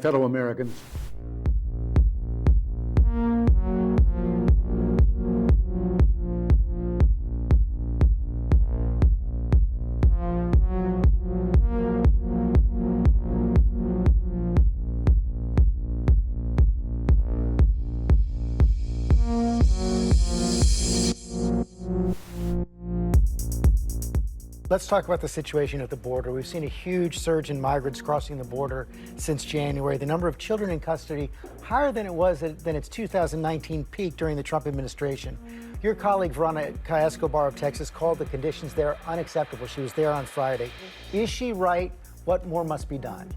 fellow Americans. Let's talk about the situation at the border. We've seen a huge surge in migrants crossing the border since January. The number of children in custody higher than it was than its 2019 peak during the Trump administration. Your colleague Veronica Escobar of Texas called the conditions there unacceptable. She was there on Friday. Is she right? What more must be done?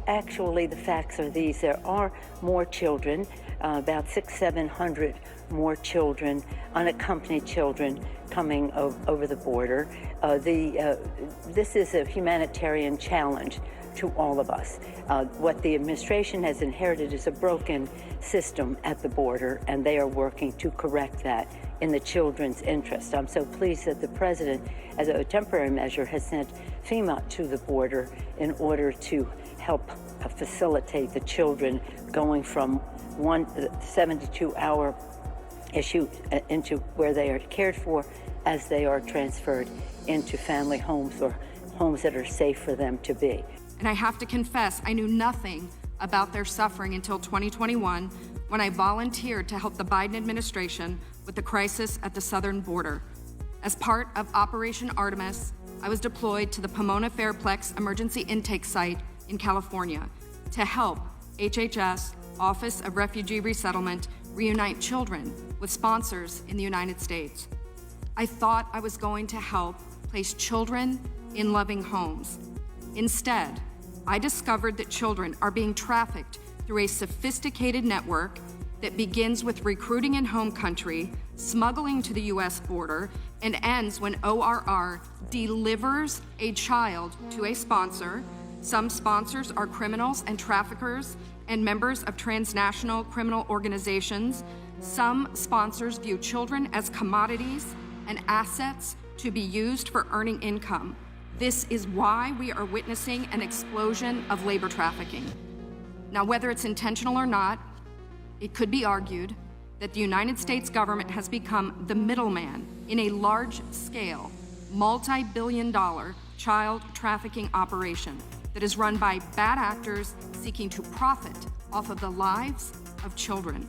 Actually, the facts are these. There are more children, about 600-700 more children, unaccompanied children, coming over the border. This is a humanitarian challenge to all of us. What the administration has inherited is a broken system at the border, and they are working to correct that in the children's interest. I'm so pleased that the president, as a temporary measure, has sent FEMA to the border in order to help facilitate the children going from one 72-hour issue into where they are cared for as they are transferred into family homes or homes that are safe for them to be. And I have to confess, I knew nothing about their suffering until 2021 when I volunteered to help the Biden administration with the crisis at the southern border. As part of Operation Artemis, I was deployed to the Pomona Fairplex Emergency Intake Site in California to help HHS, Office of Refugee Resettlement, reunite children with sponsors in the United States. I thought I was going to help place children in loving homes. Instead, I discovered that children are being trafficked through a sophisticated network that begins with recruiting in home country, smuggling to the U.S. border, and ends when ORR delivers a child to a sponsor. Some sponsors are criminals and traffickers and members of transnational criminal organizations. Some sponsors view children as commodities and assets to be used for earning income. This is why we are witnessing an explosion of labor trafficking. Now, whether it's intentional or not, it could be argued that the United States government has become the middleman in a large-scale, multi-billion-dollar child trafficking operation that is run by bad actors seeking to profit off of the lives of children.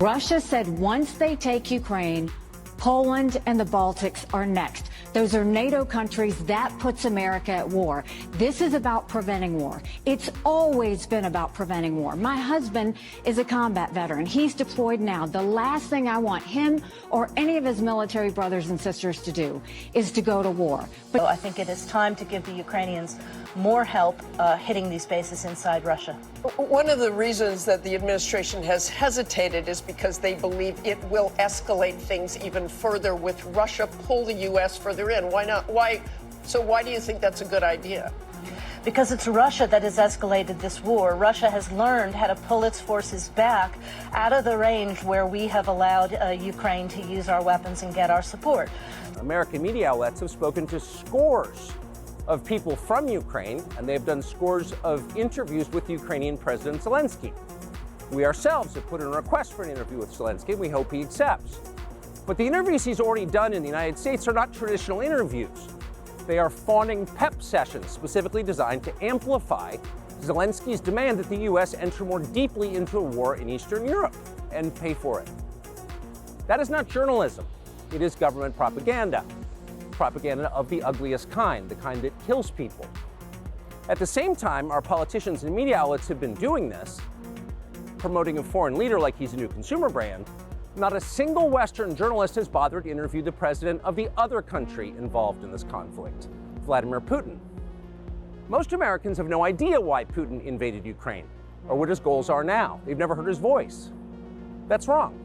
Russia said once they take Ukraine, Poland and the Baltics are next. Those are NATO countries. That puts America at war. This is about preventing war. It's always been about preventing war. My husband is a combat veteran. He's deployed now. The last thing I want him or any of his military brothers and sisters to do is to go to war. But I think it is time to give the Ukrainians more help hitting these bases inside Russia. One of the reasons that the administration has hesitated is because they believe it will escalate things even further with Russia pull the U.S. further in. Why not? Why do you think that's a good idea? Because it's Russia that has escalated this war. Russia has learned how to pull its forces back out of the range where we have allowed Ukraine to use our weapons and get our support. American media outlets have spoken to scores of people from Ukraine, and they've done scores of interviews with Ukrainian President Zelensky. We ourselves have put in a request for an interview with Zelensky, and we hope he accepts. But the interviews he's already done in the United States are not traditional interviews. They are fawning pep sessions specifically designed to amplify Zelensky's demand that the U.S. enter more deeply into a war in Eastern Europe and pay for it. That is not journalism. It is government propaganda. Propaganda of the ugliest kind, the kind that kills people. At the same time, our politicians and media outlets have been doing this, promoting a foreign leader like he's a new consumer brand. Not a single Western journalist has bothered to interview the president of the other country involved in this conflict, Vladimir Putin. Most Americans have no idea why Putin invaded Ukraine or what his goals are now. They've never heard his voice. That's wrong.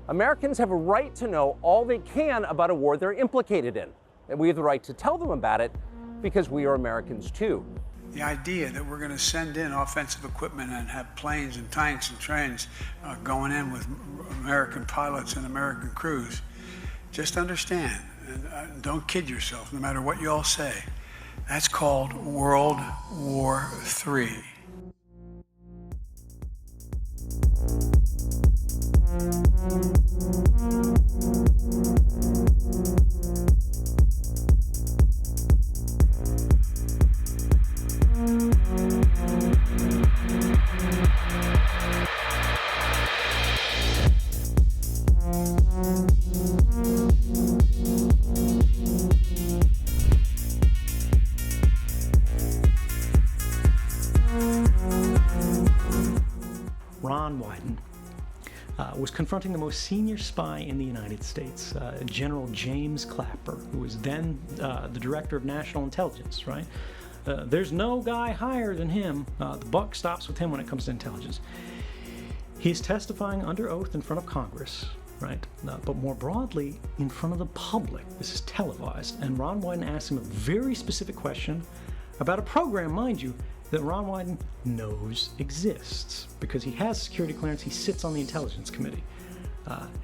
Americans have a right to know all they can about a war they're implicated in, and we have the right to tell them about it because we are Americans too. The idea that we're going to send in offensive equipment and have planes and tanks and trains going in with American pilots and American crews, just understand, and don't kid yourself, no matter what you all say, that's called World War III. Ron Wyden was confronting the most senior spy in the United States, General James Clapper, who was then the director of national intelligence, right? There's no guy higher than him. The buck stops with him when it comes to intelligence. He's testifying under oath in front of Congress, right? But more broadly, in front of the public. This is televised. And Ron Wyden asked him a very specific question about a program, mind you, that Ron Wyden knows exists because he has security clearance. He sits on the Intelligence Committee.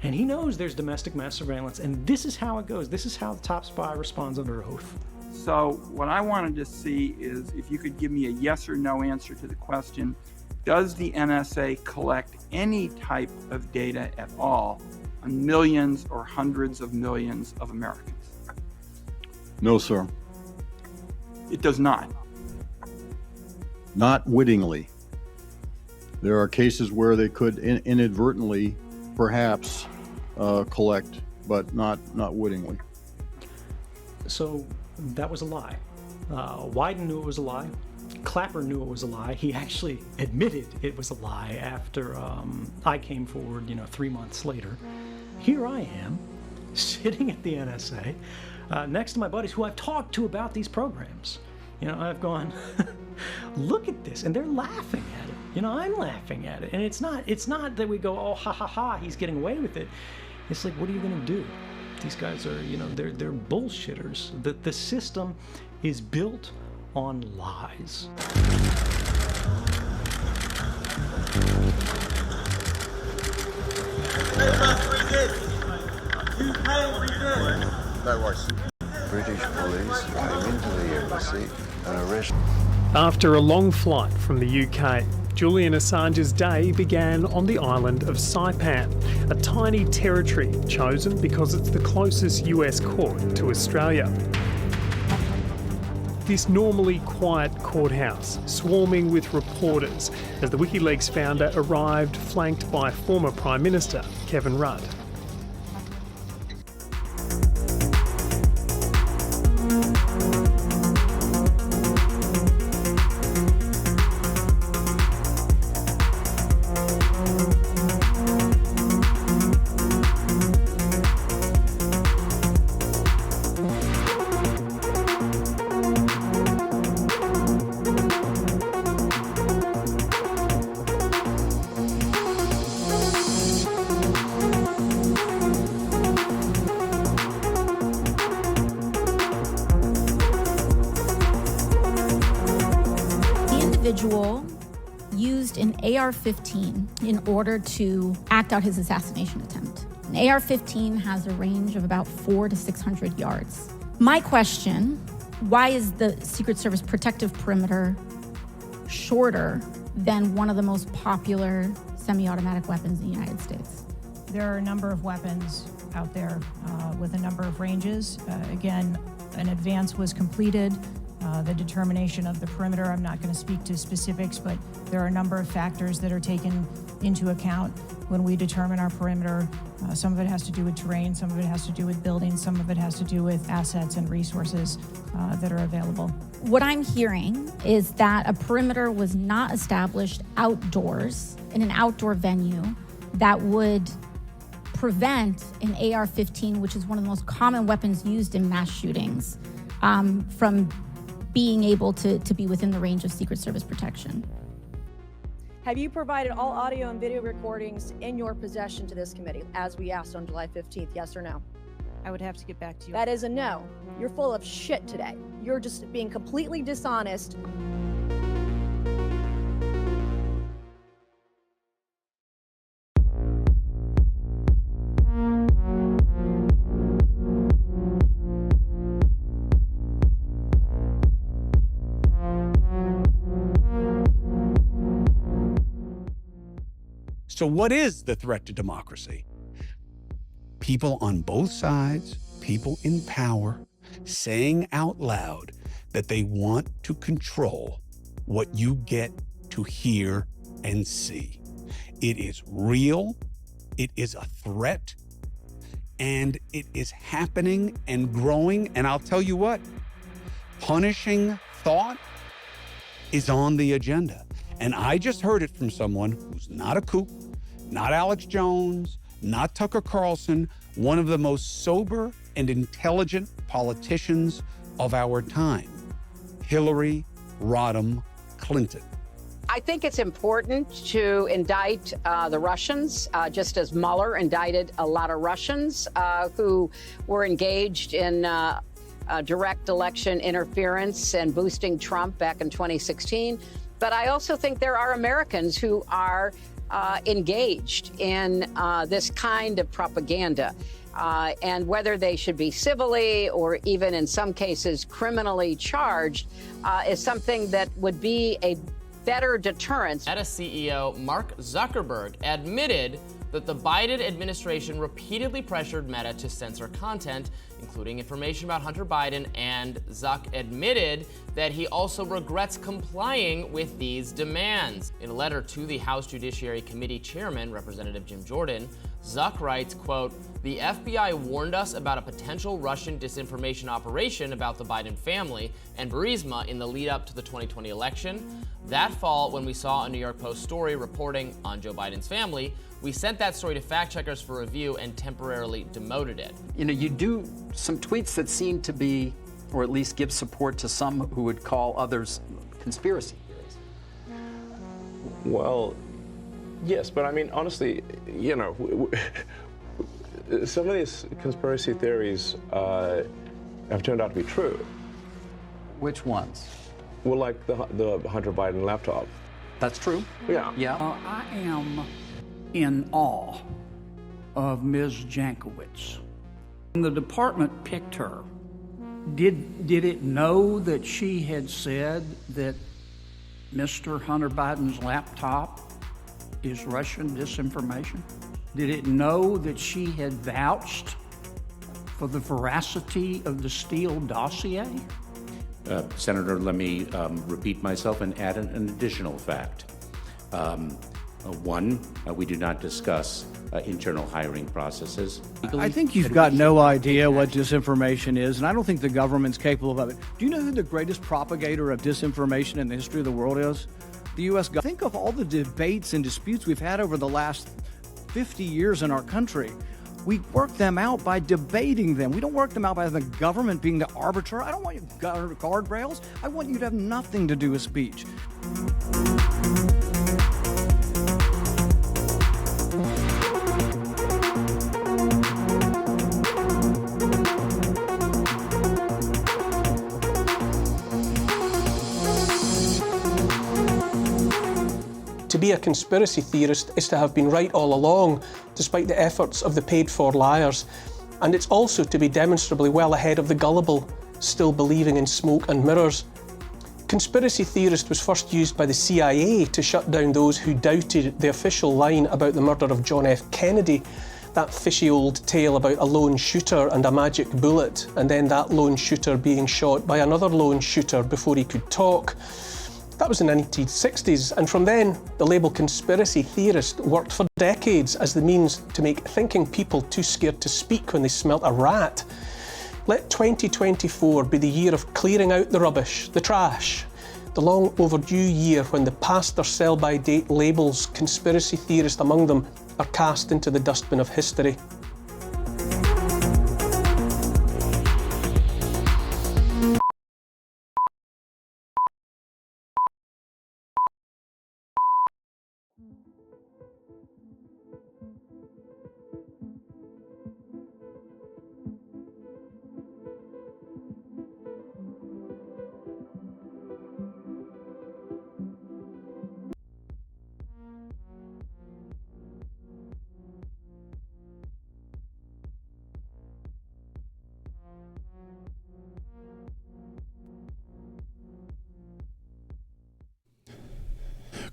And he knows there's domestic mass surveillance, and this is how it goes. This is how the top spy responds under oath. So what I wanted to see is if you could give me a yes or no answer to the question, does the NSA collect any type of data at all on millions or hundreds of millions of Americans? No, sir. It does not. Not wittingly. There are cases where they could inadvertently, perhaps, collect, but not wittingly. So that was a lie. Wyden knew it was a lie. Clapper knew it was a lie. He actually admitted it was a lie after I came forward, 3 months later. Here I am, sitting at the NSA, next to my buddies who I've talked to about these programs. I've gone, look at this, and they're laughing at it. I'm laughing at it, and it's not that we go, oh, ha ha ha, he's getting away with it. It's like, what are you going to do? These guys are, they're bullshitters. The system is built on lies. No worries. British police came into the embassy and arrested. After a long flight from the UK, Julian Assange's day began on the island of Saipan, a tiny territory chosen because it's the closest US court to Australia. This normally quiet courthouse, swarming with reporters, as the WikiLeaks founder arrived flanked by former Prime Minister Kevin Rudd. Individual used an AR-15 in order to act out his assassination attempt. An AR-15 has a range of about 400 to 600 yards. My question, why is the Secret Service protective perimeter shorter than one of the most popular semi-automatic weapons in the United States? There are a number of weapons out there with a number of ranges. Again, an advance was completed. The determination of the perimeter, I'm not going to speak to specifics, but there are a number of factors that are taken into account when we determine our perimeter. Some of it has to do with terrain, some of it has to do with buildings, some of it has to do with assets and resources that are available. What I'm hearing is that a perimeter was not established outdoors in an outdoor venue that would prevent an AR-15, which is one of the most common weapons used in mass shootings, from being able to be within the range of Secret Service protection. Have you provided all audio and video recordings in your possession to this committee, as we asked on July 15th, yes or no? I would have to get back to you. That is a no. You're full of shit today. You're just being completely dishonest. So what is the threat to democracy? People on both sides, people in power, saying out loud that they want to control what you get to hear and see. It is real, it is a threat, and it is happening and growing. And I'll tell you what, punishing thought is on the agenda. And I just heard it from someone who's not a kook, not Alex Jones, not Tucker Carlson, one of the most sober and intelligent politicians of our time, Hillary Rodham Clinton. I think it's important to indict the Russians, just as Mueller indicted a lot of Russians who were engaged in direct election interference and boosting Trump back in 2016. But I also think there are Americans who are engaged in this kind of propaganda. And whether they should be civilly or even in some cases criminally charged is something that would be a better deterrence. Meta CEO Mark Zuckerberg admitted that the Biden administration repeatedly pressured Meta to censor content, including information about Hunter Biden, and Zuck admitted that he also regrets complying with these demands. In a letter to the House Judiciary Committee Chairman, Representative Jim Jordan, Zuck writes, quote, "The FBI warned us about a potential Russian disinformation operation about the Biden family and Burisma in the lead up to the 2020 election. That fall, when we saw a New York Post story reporting on Joe Biden's family, we sent that story to fact checkers for review and temporarily demoted it." You know, you do some tweets that seem to be, or at least give support to some who would call others conspiracy theories. Well, yes, but I mean, honestly, you know, some of these conspiracy theories have turned out to be true. Which ones? Well, like the Hunter Biden laptop. That's true? Yeah. Yeah. I am in awe of Ms. Jankowicz. When the department picked her, did it know that she had said that Mr. Hunter Biden's laptop is Russian disinformation? Did it know that she had vouched for the veracity of the Steele dossier? Senator, let me repeat myself and add an additional fact. One, we do not discuss internal hiring processes. I think you've got no idea what disinformation is, and I don't think the government's capable of it. Do you know who the greatest propagator of disinformation in the history of the world is? The U.S. government. Think of all the debates and disputes we've had over the last 50 years in our country. We work them out by debating them. We don't work them out by the government being the arbiter. I don't want you guardrails. I want you to have nothing to do with speech. To be a conspiracy theorist is to have been right all along, despite the efforts of the paid-for liars. And it's also to be demonstrably well ahead of the gullible, still believing in smoke and mirrors. Conspiracy theorist was first used by the CIA to shut down those who doubted the official line about the murder of John F. Kennedy, that fishy old tale about a lone shooter and a magic bullet, and then that lone shooter being shot by another lone shooter before he could talk. That was in the 1960s, and from then, the label conspiracy theorist worked for decades as the means to make thinking people too scared to speak when they smelt a rat. Let 2024 be the year of clearing out the rubbish, the trash, the long overdue year when the past or sell-by-date labels, conspiracy theorist among them, are cast into the dustbin of history.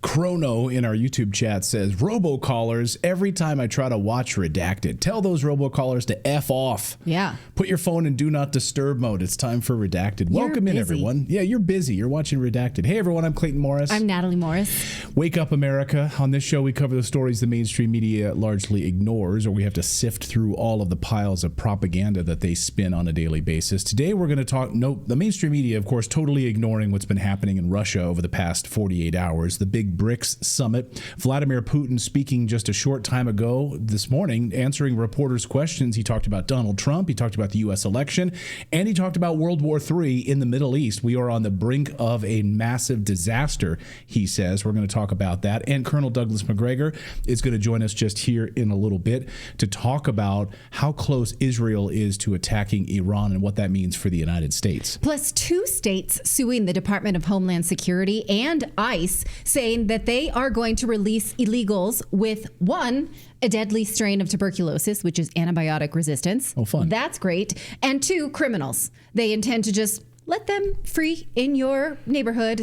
Chrono in our YouTube chat says, robocallers, every time I try to watch Redacted, tell those robocallers to F off. Yeah. Put your phone in do not disturb mode. It's time for Redacted. Welcome in, everyone. Yeah, you're busy. You're watching Redacted. Hey, everyone, I'm Clayton Morris. I'm Natalie Morris. Wake up, America. On this show, we cover the stories the mainstream media largely ignores, or we have to sift through all of the piles of propaganda that they spin on a daily basis. Today, we're going to talk, the mainstream media, of course, totally ignoring what's been happening in Russia over the past 48 hours. The big BRICS summit. Vladimir Putin speaking just a short time ago this morning, answering reporters' questions. He talked about Donald Trump. He talked about the U.S. election, and he talked about World War III in the Middle East. We are on the brink of a massive disaster, he says. We're going to talk about that. And Colonel Douglas Macgregor is going to join us just here in a little bit to talk about how close Israel is to attacking Iran and what that means for the United States. Plus, 2 states suing the Department of Homeland Security and ICE, saying that they are going to release illegals with, 1, a deadly strain of tuberculosis, which is antibiotic resistance. Oh, fun. That's great. And 2, criminals. They intend to just let them free in your neighborhood.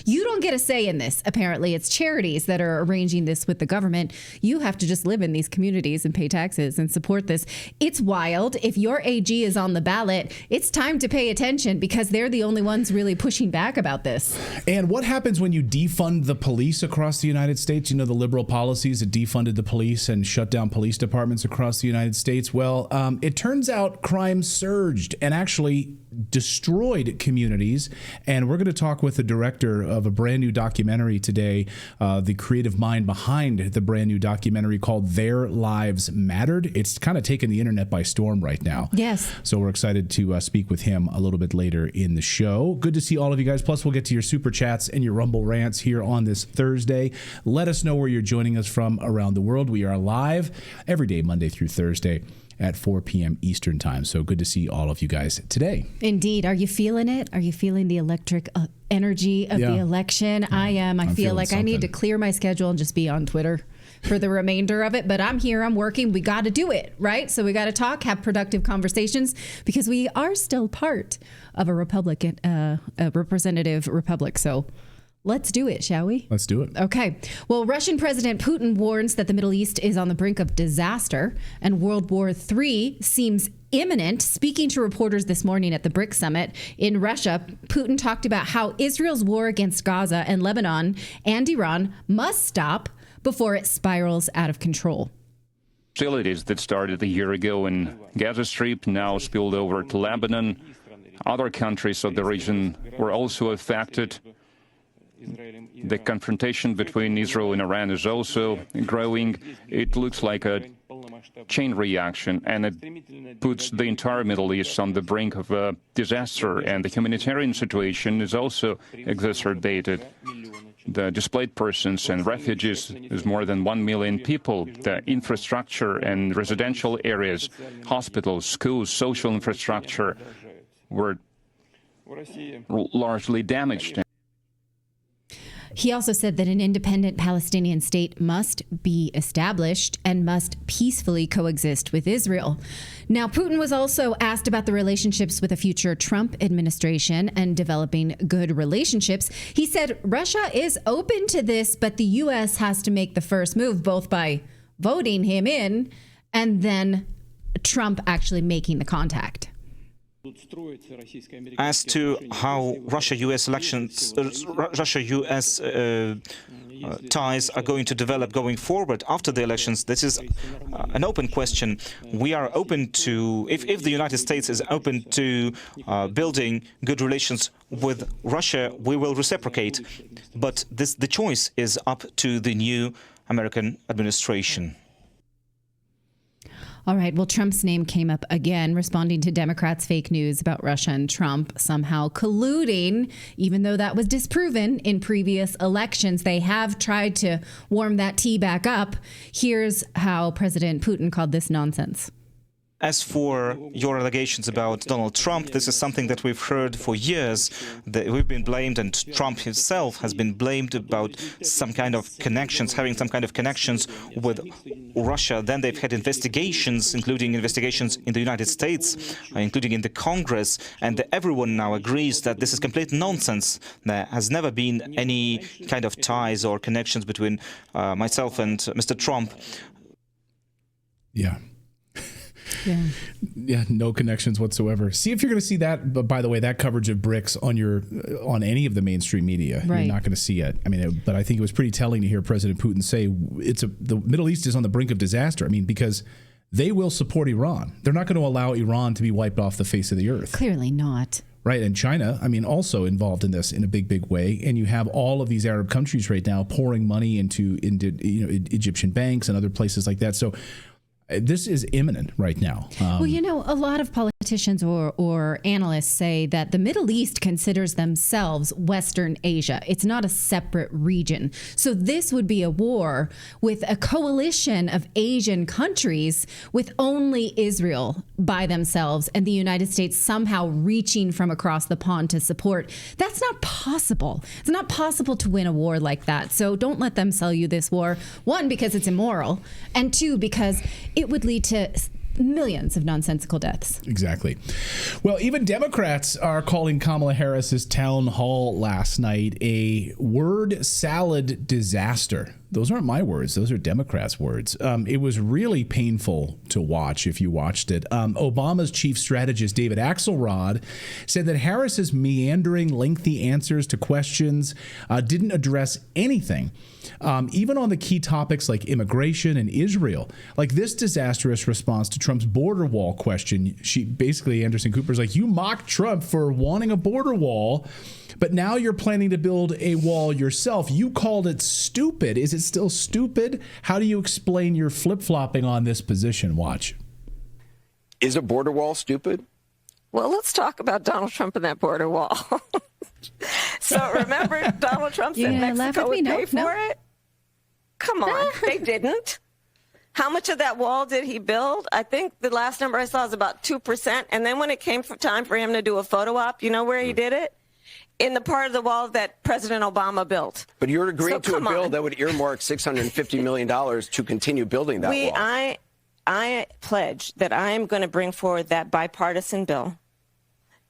You don't get a say in this. Apparently, it's charities that are arranging this with the government. You have to just live in these communities and pay taxes and support this. It's wild. If your AG is on the ballot, it's time to pay attention because they're the only ones really pushing back about this. And what happens when you defund the police across the United States? You know, the liberal policies that defunded the police and shut down police departments across the United States. Well, it turns out crime surged and actually destroyed communities. And we're going to talk with the director of a brand new documentary today, the creative mind behind the brand new documentary called Their Lives Mattered. It's kind of taken the internet by storm right now. Yes. So we're excited to speak with him a little bit later in the show. Good to see all of you guys. Plus, we'll get to your super chats and your Rumble rants here on this Thursday. Let us know where you're joining us from around the world. We are live every day, Monday through Thursday, at 4 p.m. Eastern time. So good to see all of you guys today. Indeed. Are you feeling it? Are you feeling the electric energy of the election? Yeah. I am. I feel like something. I need to clear my schedule and just be on Twitter for the remainder of it. But I'm here. I'm working. We got to do it, right? So we got to talk, have productive conversations because we are still part of a Republican, a representative republic. So let's do it, shall we? Let's do it. Okay. Well, Russian President Putin warns that the Middle East is on the brink of disaster and World War III seems imminent. Speaking to reporters this morning at the BRICS summit in Russia, Putin talked about how Israel's war against Gaza and Lebanon and Iran must stop before it spirals out of control. Hostilities that started a year ago in Gaza Strip now spilled over to Lebanon. Other countries of the region were also affected. The confrontation between Israel and Iran is also growing. It looks like a chain reaction, and it puts the entire Middle East on the brink of a disaster, and the humanitarian situation is also exacerbated. The displaced persons and refugees is more than 1 million people. The infrastructure and residential areas, hospitals, schools, social infrastructure were largely damaged. He also said that an independent Palestinian state must be established and must peacefully coexist with Israel. Now, Putin was also asked about the relationships with a future Trump administration and developing good relationships. He said Russia is open to this, but the U.S. has to make the first move, both by voting him in and then Trump actually making the contact. As to how Russia-U.S. ties are going to develop going forward after the elections, this is an open question. We are open to, if the United States is open to building good relations with Russia, we will reciprocate. But the choice is up to the new American administration. All right. Well, Trump's name came up again, responding to Democrats' fake news about Russia and Trump somehow colluding, even though that was disproven in previous elections. They have tried to warm that tea back up. Here's how President Putin called this nonsense. As for your allegations about Donald Trump, this is something that we've heard for years. We've been blamed, and Trump himself has been blamed about some kind of connections, having some kind of connections with Russia. Then they've had investigations, including investigations in the United States, including in the Congress, and everyone now agrees that this is complete nonsense. There has never been any kind of ties or connections between myself and Mr. Trump. Yeah. Yeah, no connections whatsoever. See if you're going to see that. But by the way, that coverage of BRICS on any of the mainstream media, right. You're not going to see it. I mean, but I think it was pretty telling to hear President Putin say the Middle East is on the brink of disaster. I mean, because they will support Iran. They're not going to allow Iran to be wiped off the face of the earth. Clearly not. Right, and China, I mean, also involved in this in a big way. And you have all of these Arab countries right now pouring money into Egyptian banks and other places like that. So this is imminent right now. Well, a lot of politicians or analysts say that the Middle East considers themselves Western Asia. It's not a separate region. So this would be a war with a coalition of Asian countries with only Israel by themselves and the United States somehow reaching from across the pond to support. That's not possible. It's not possible to win a war like that. So don't let them sell you this war. One, because it's immoral, and two, because it would lead to millions of nonsensical deaths. Exactly. Well, even Democrats are calling Kamala Harris's town hall last night a word salad disaster. Those aren't my words. Those are Democrats' words. It was really painful to watch if you watched it. Obama's chief strategist, David Axelrod, said that Harris's meandering, lengthy answers to questions didn't address anything, even on the key topics like immigration and Israel. Like this disastrous response to Trump's border wall question, Anderson Cooper's like, you mocked Trump for wanting a border wall, but now you're planning to build a wall yourself. You called it stupid. Is it still stupid? How do you explain your flip-flopping on this position? Watch. Is a border wall stupid? Well, let's talk about Donald Trump and that border wall. So remember, Donald Trump said Mexico would pay for it? Come on, they didn't. How much of that wall did he build? I think the last number I saw is about 2%. And then when it came time for him to do a photo op, you know where he did it? In the part of the wall that President Obama built. But you're agreeing to a bill that would earmark $650 million to continue building that wall. I pledge that I am going to bring forward that bipartisan bill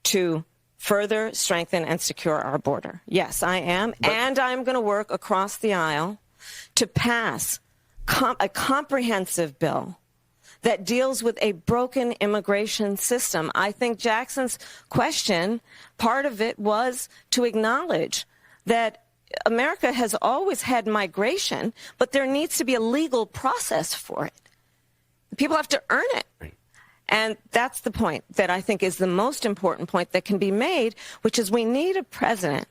to further strengthen and secure our border. Yes, I am. And I'm going to work across the aisle to pass a comprehensive bill that deals with a broken immigration system. I think Jackson's question, part of it was to acknowledge that America has always had migration, but there needs to be a legal process for it. People have to earn it. And that's the point that I think is the most important point that can be made, which is we need a president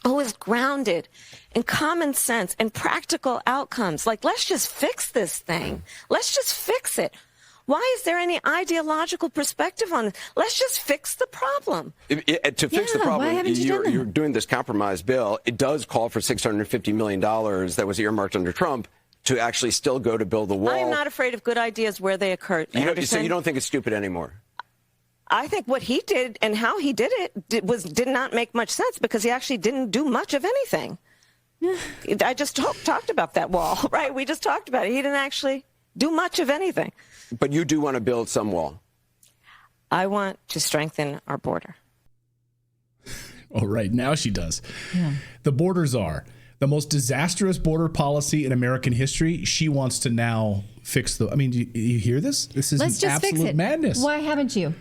who is grounded in common sense and practical outcomes. Like, let's just fix this thing. Let's just fix it. Why is there any ideological perspective on it? Let's just fix the problem. To fix the problem, you're doing this compromise bill. It does call for $650 million that was earmarked under Trump to actually still go to build the wall. I am not afraid of good ideas where they occur. So you don't think it's stupid anymore? I think what he did and how he did it did not make much sense because he actually didn't do much of anything. I just talked about that wall, right? We just talked about it. He didn't actually do much of anything. But you do want to build some wall. I want to strengthen our border. Oh, right. Now she does. Yeah. The borders are the most disastrous border policy in American history. She wants to now fix the... I mean, do you hear this? This is absolute madness. Why haven't you?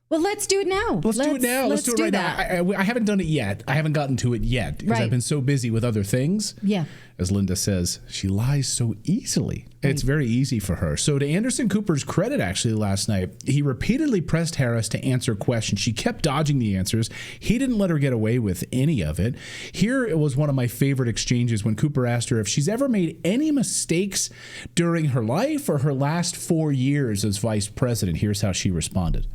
Well, let's do it now. Let's do it now. Let's do it right now. I haven't done it yet. I haven't gotten to it yet because I've been so busy with other things. Yeah. As Linda says, she lies so easily. Right. It's very easy for her. So to Anderson Cooper's credit, actually, last night, he repeatedly pressed Harris to answer questions. She kept dodging the answers. He didn't let her get away with any of it. Here it was one of my favorite exchanges when Cooper asked her if she's ever made any mistakes during her life or her last 4 years as vice president. Here's how she responded.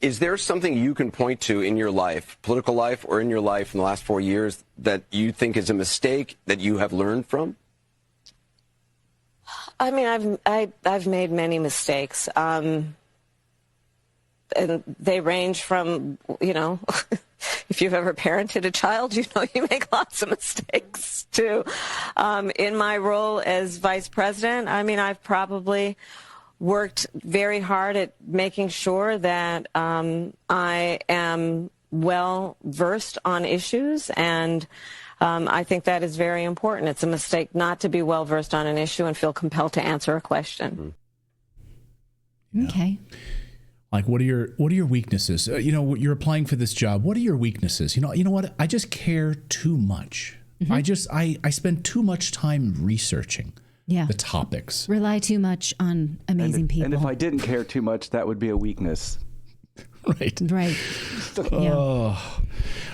Is there something you can point to in your life, political life, or in your life in the last 4 years that you think is a mistake that you have learned from? I mean, I've made many mistakes. and they range from, if you've ever parented a child, you make lots of mistakes too. In my role as vice president, I've probably worked very hard at making sure that I am well versed on issues, and I think that is very important. It's a mistake not to be well versed on an issue and feel compelled to answer a question. Okay. Like, what are your weaknesses? You're applying for this job. What are your weaknesses? You know what? I just care too much. I spend too much time researching the topics. Rely too much on amazing people. And if I didn't care too much, that would be a weakness. Right. Yeah.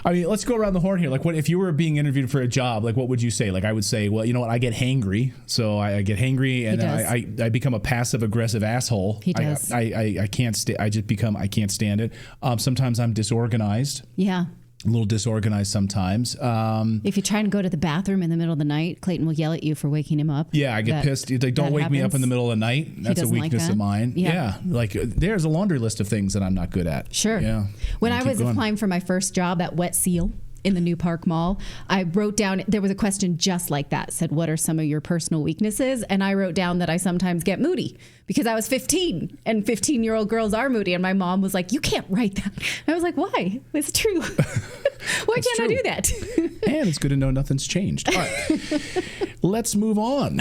Let's go around the horn here. Like, what if you were being interviewed for a job? Like, what would you say? Like, I would say, well, you know what? I get hangry, so I get hangry, and I become a passive aggressive asshole. He does. I can't I can't stand it. Sometimes I'm disorganized. Yeah. A little disorganized sometimes. If you try and go to the bathroom in the middle of the night, Clayton will yell at you for waking him up. Yeah, I get pissed. Like, don't wake me up in the middle of the night. That's a weakness of mine. Yeah. Like, there's a laundry list of things that I'm not good at. Sure. Yeah. When I was applying for my first job at Wet Seal in the New Park Mall, I wrote down, there was a question just like that, said, what are some of your personal weaknesses? And I wrote down that I sometimes get moody because I was 15 and 15-year-old girls are moody. And my mom was like, you can't write that. I was like, why? It's true. Why can't I do that? And it's good to know nothing's changed. All right. Let's move on.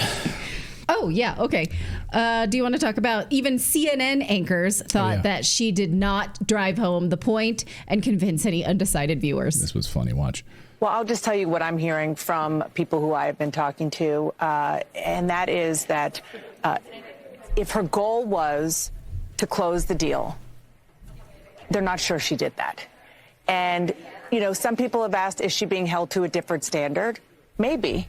Oh, yeah. Okay. Do you want to talk about even CNN anchors thought that she did not drive home the point and convince any undecided viewers? This was funny. Watch. Well, I'll just tell you what I'm hearing from people who I have been talking to, and that is that if her goal was to close the deal, they're not sure she did that. And, some people have asked, is she being held to a different standard? Maybe.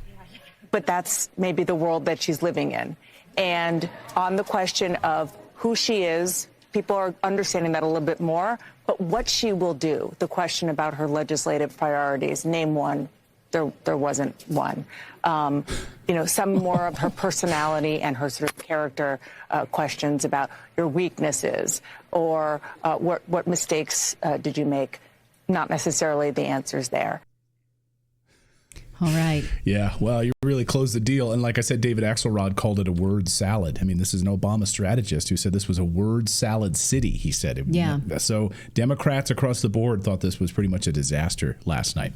But that's maybe the world that she's living in. And on the question of who she is, people are understanding that a little bit more. But what she will do, the question about her legislative priorities, name one. There wasn't one. Some more of her personality and her sort of character questions about your weaknesses or what mistakes did you make? Not necessarily the answers there. All right. Yeah, well, you really closed the deal. And like I said, David Axelrod called it a word salad. This is an Obama strategist who said this was a word salad city, he said. Yeah. So Democrats across the board thought this was pretty much a disaster last night.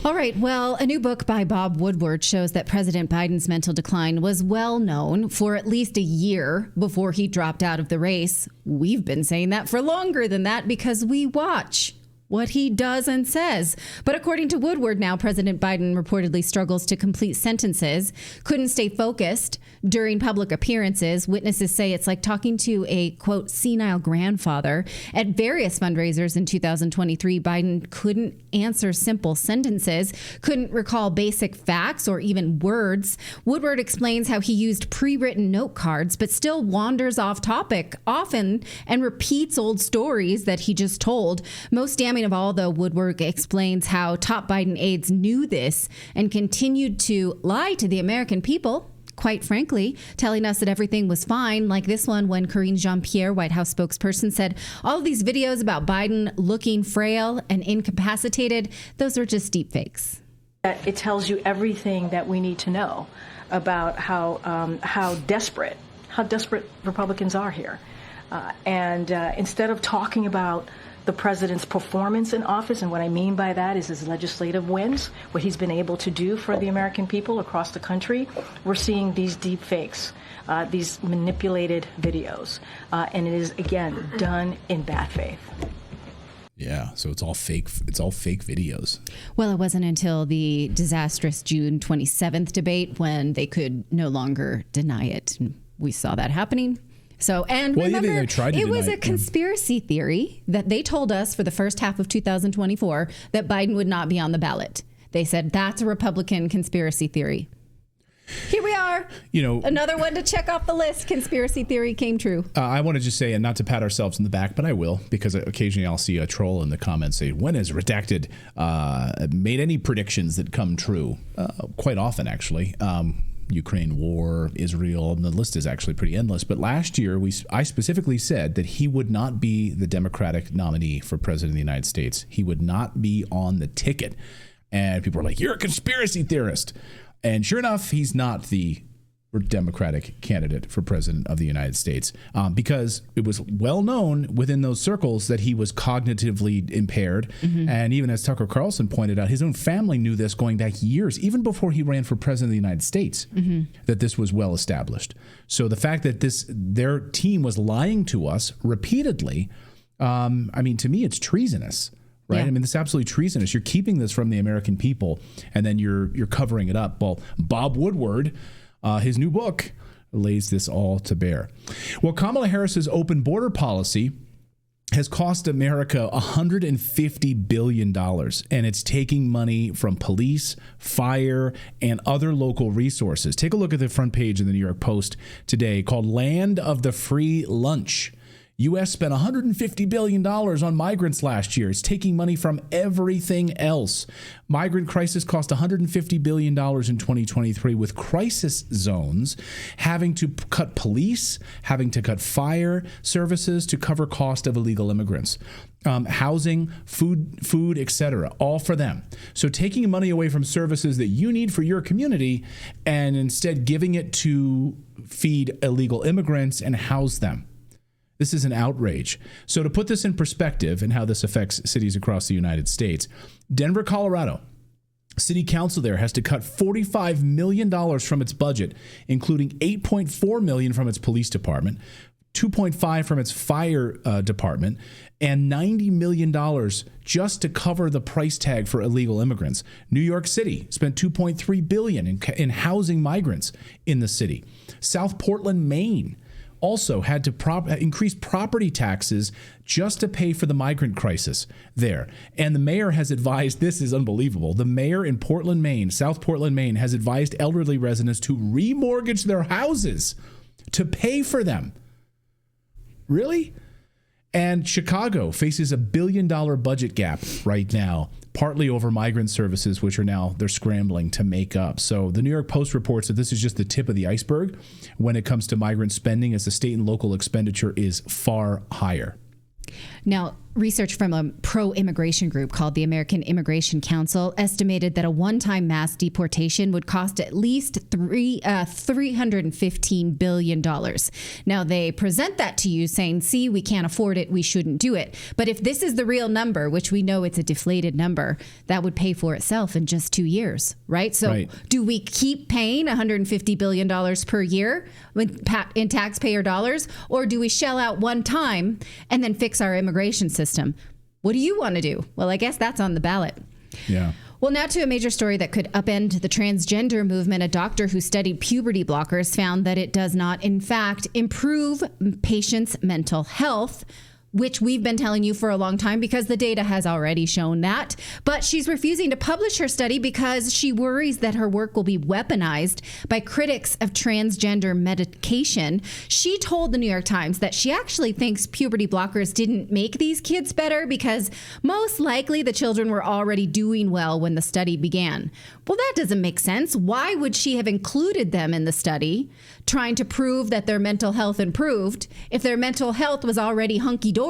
All right. Well, a new book by Bob Woodward shows that President Biden's mental decline was well known for at least a year before he dropped out of the race. We've been saying that for longer than that because we watch what he does and says. But according to Woodward, now President Biden reportedly struggles to complete sentences, couldn't stay focused during public appearances. Witnesses say it's like talking to a, quote, senile grandfather. At various fundraisers in 2023, Biden couldn't answer simple sentences, couldn't recall basic facts or even words. Woodward explains how he used pre-written note cards, but still wanders off topic often and repeats old stories that he just told. Most damning of all, though, Woodward explains how top Biden aides knew this and continued to lie to the American people, quite frankly, telling us that everything was fine, like this one when Karine Jean-Pierre, White House spokesperson, said all of these videos about Biden looking frail and incapacitated, those are just deep fakes. It tells you everything that we need to know about how desperate Republicans are here. And instead of talking about the president's performance in office, and what I mean by that is his legislative wins, what he's been able to do for the American people across the country, we're seeing these deep fakes, these manipulated videos. And it is, again, done in bad faith. Yeah, so it's all fake. It's all fake videos. Well, it wasn't until the disastrous June 27th debate when they could no longer deny it. And we saw that happening. So, and remember, it was a conspiracy theory that they told us for the first half of 2024 that Biden would not be on the ballot. They said that's a Republican conspiracy theory. Here we are. Another one to check off the list. Conspiracy theory came true. I want to just say, and not to pat ourselves in the back, but I will, because occasionally I'll see a troll in the comments say, when has Redacted made any predictions that come true? Quite often, actually. Ukraine war, Israel, and the list is actually pretty endless. But last year, I specifically said that he would not be the Democratic nominee for president of the United States. He would not be on the ticket. And people are like, you're a conspiracy theorist. And sure enough, he's not the Democratic candidate for president of the United States, because it was well known within those circles that he was cognitively impaired. And even as Tucker Carlson pointed out, his own family knew this going back years, even before he ran for president of the United States, that this was well established. So the fact that their team was lying to us repeatedly, I mean, to me, it's treasonous. Right. Yeah. I mean, this is absolutely treasonous. You're keeping this from the American people, and then you're covering it up. Well, Bob Woodward, his new book, lays this all to bear. Well, Kamala Harris's open border policy has cost America $150 billion, and it's taking money from police, fire, and other local resources. Take a look at the front page of the New York Post today, called Land of the Free Lunch. U.S. spent $150 billion on migrants last year. It's taking money from everything else. Migrant crisis cost $150 billion in 2023, with crisis zones having to cut police, having to cut fire services to cover cost of illegal immigrants. Housing, food, etc., all for them. So taking money away from services that you need for your community and instead giving it to feed illegal immigrants and house them. This is an outrage. So to put this in perspective and how this affects cities across the United States, Denver, Colorado, city council there has to cut $45 million from its budget, including $8.4 million from its police department, $2.5 from its fire department, and $90 million just to cover the price tag for illegal immigrants. New York City spent $2.3 billion in housing migrants in the city. South Portland, Maine, also had to increase property taxes just to pay for the migrant crisis there. And the mayor has advised, this is unbelievable, the mayor in Portland, Maine, South Portland, Maine, has advised elderly residents to remortgage their houses to pay for them. Really? And Chicago faces $1 billion budget gap right now, partly over migrant services, which are now they're scrambling to make up. So the New York Post reports that this is just the tip of the iceberg when it comes to migrant spending, as the state and local expenditure is far higher. Now, research from a pro-immigration group called the American Immigration Council estimated that a one-time mass deportation would cost at least $315 billion. Now, they present that to you saying, see, we can't afford it, we shouldn't do it. But if this is the real number, which we know it's a deflated number, that would pay for itself in just 2 years, right? So do we keep paying $150 billion per year in taxpayer dollars, or do we shell out one time and then fix our immigration system? What do you want to do? Well, I guess that's on the ballot. Yeah. Well, now to a major story that could upend the transgender movement. A doctor who studied puberty blockers found that it does not, in fact, improve patients' mental health, which we've been telling you for a long time because the data has already shown that. But she's refusing to publish her study because she worries that her work will be weaponized by critics of transgender medication. She told the New York Times that she actually thinks puberty blockers didn't make these kids better because most likely the children were already doing well when the study began. Well, that doesn't make sense. Why would she have included them in the study, trying to prove that their mental health improved, if their mental health was already hunky-dory?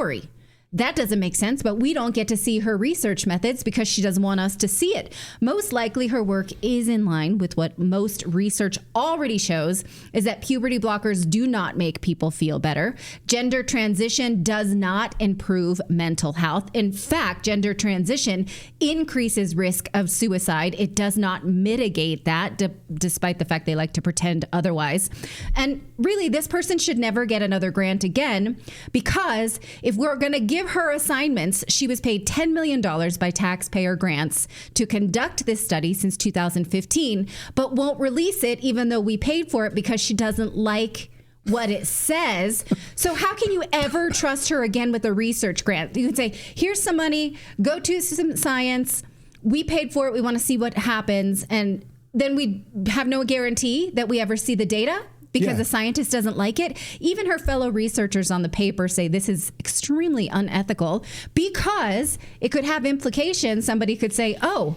That doesn't make sense, but we don't get to see her research methods because she doesn't want us to see it. Most likely her work is in line with what most research already shows, is that puberty blockers do not make people feel better. Gender transition does not improve mental health. In fact, gender transition increases risk of suicide. It does not mitigate that, despite the fact they like to pretend otherwise. And really, this person should never get another grant again, because if we're going to give her assignments, she was paid $10 million by taxpayer grants to conduct this study since 2015, but won't release it even though we paid for it because she doesn't like what it says. So how can you ever trust her again with a research grant? You can say, here's some money, go do some science. We paid for it. We want to see what happens. And then we have no guarantee that we ever see the data, because the scientist doesn't like it. Even her fellow researchers on the paper say this is extremely unethical because it could have implications. Somebody could say, oh,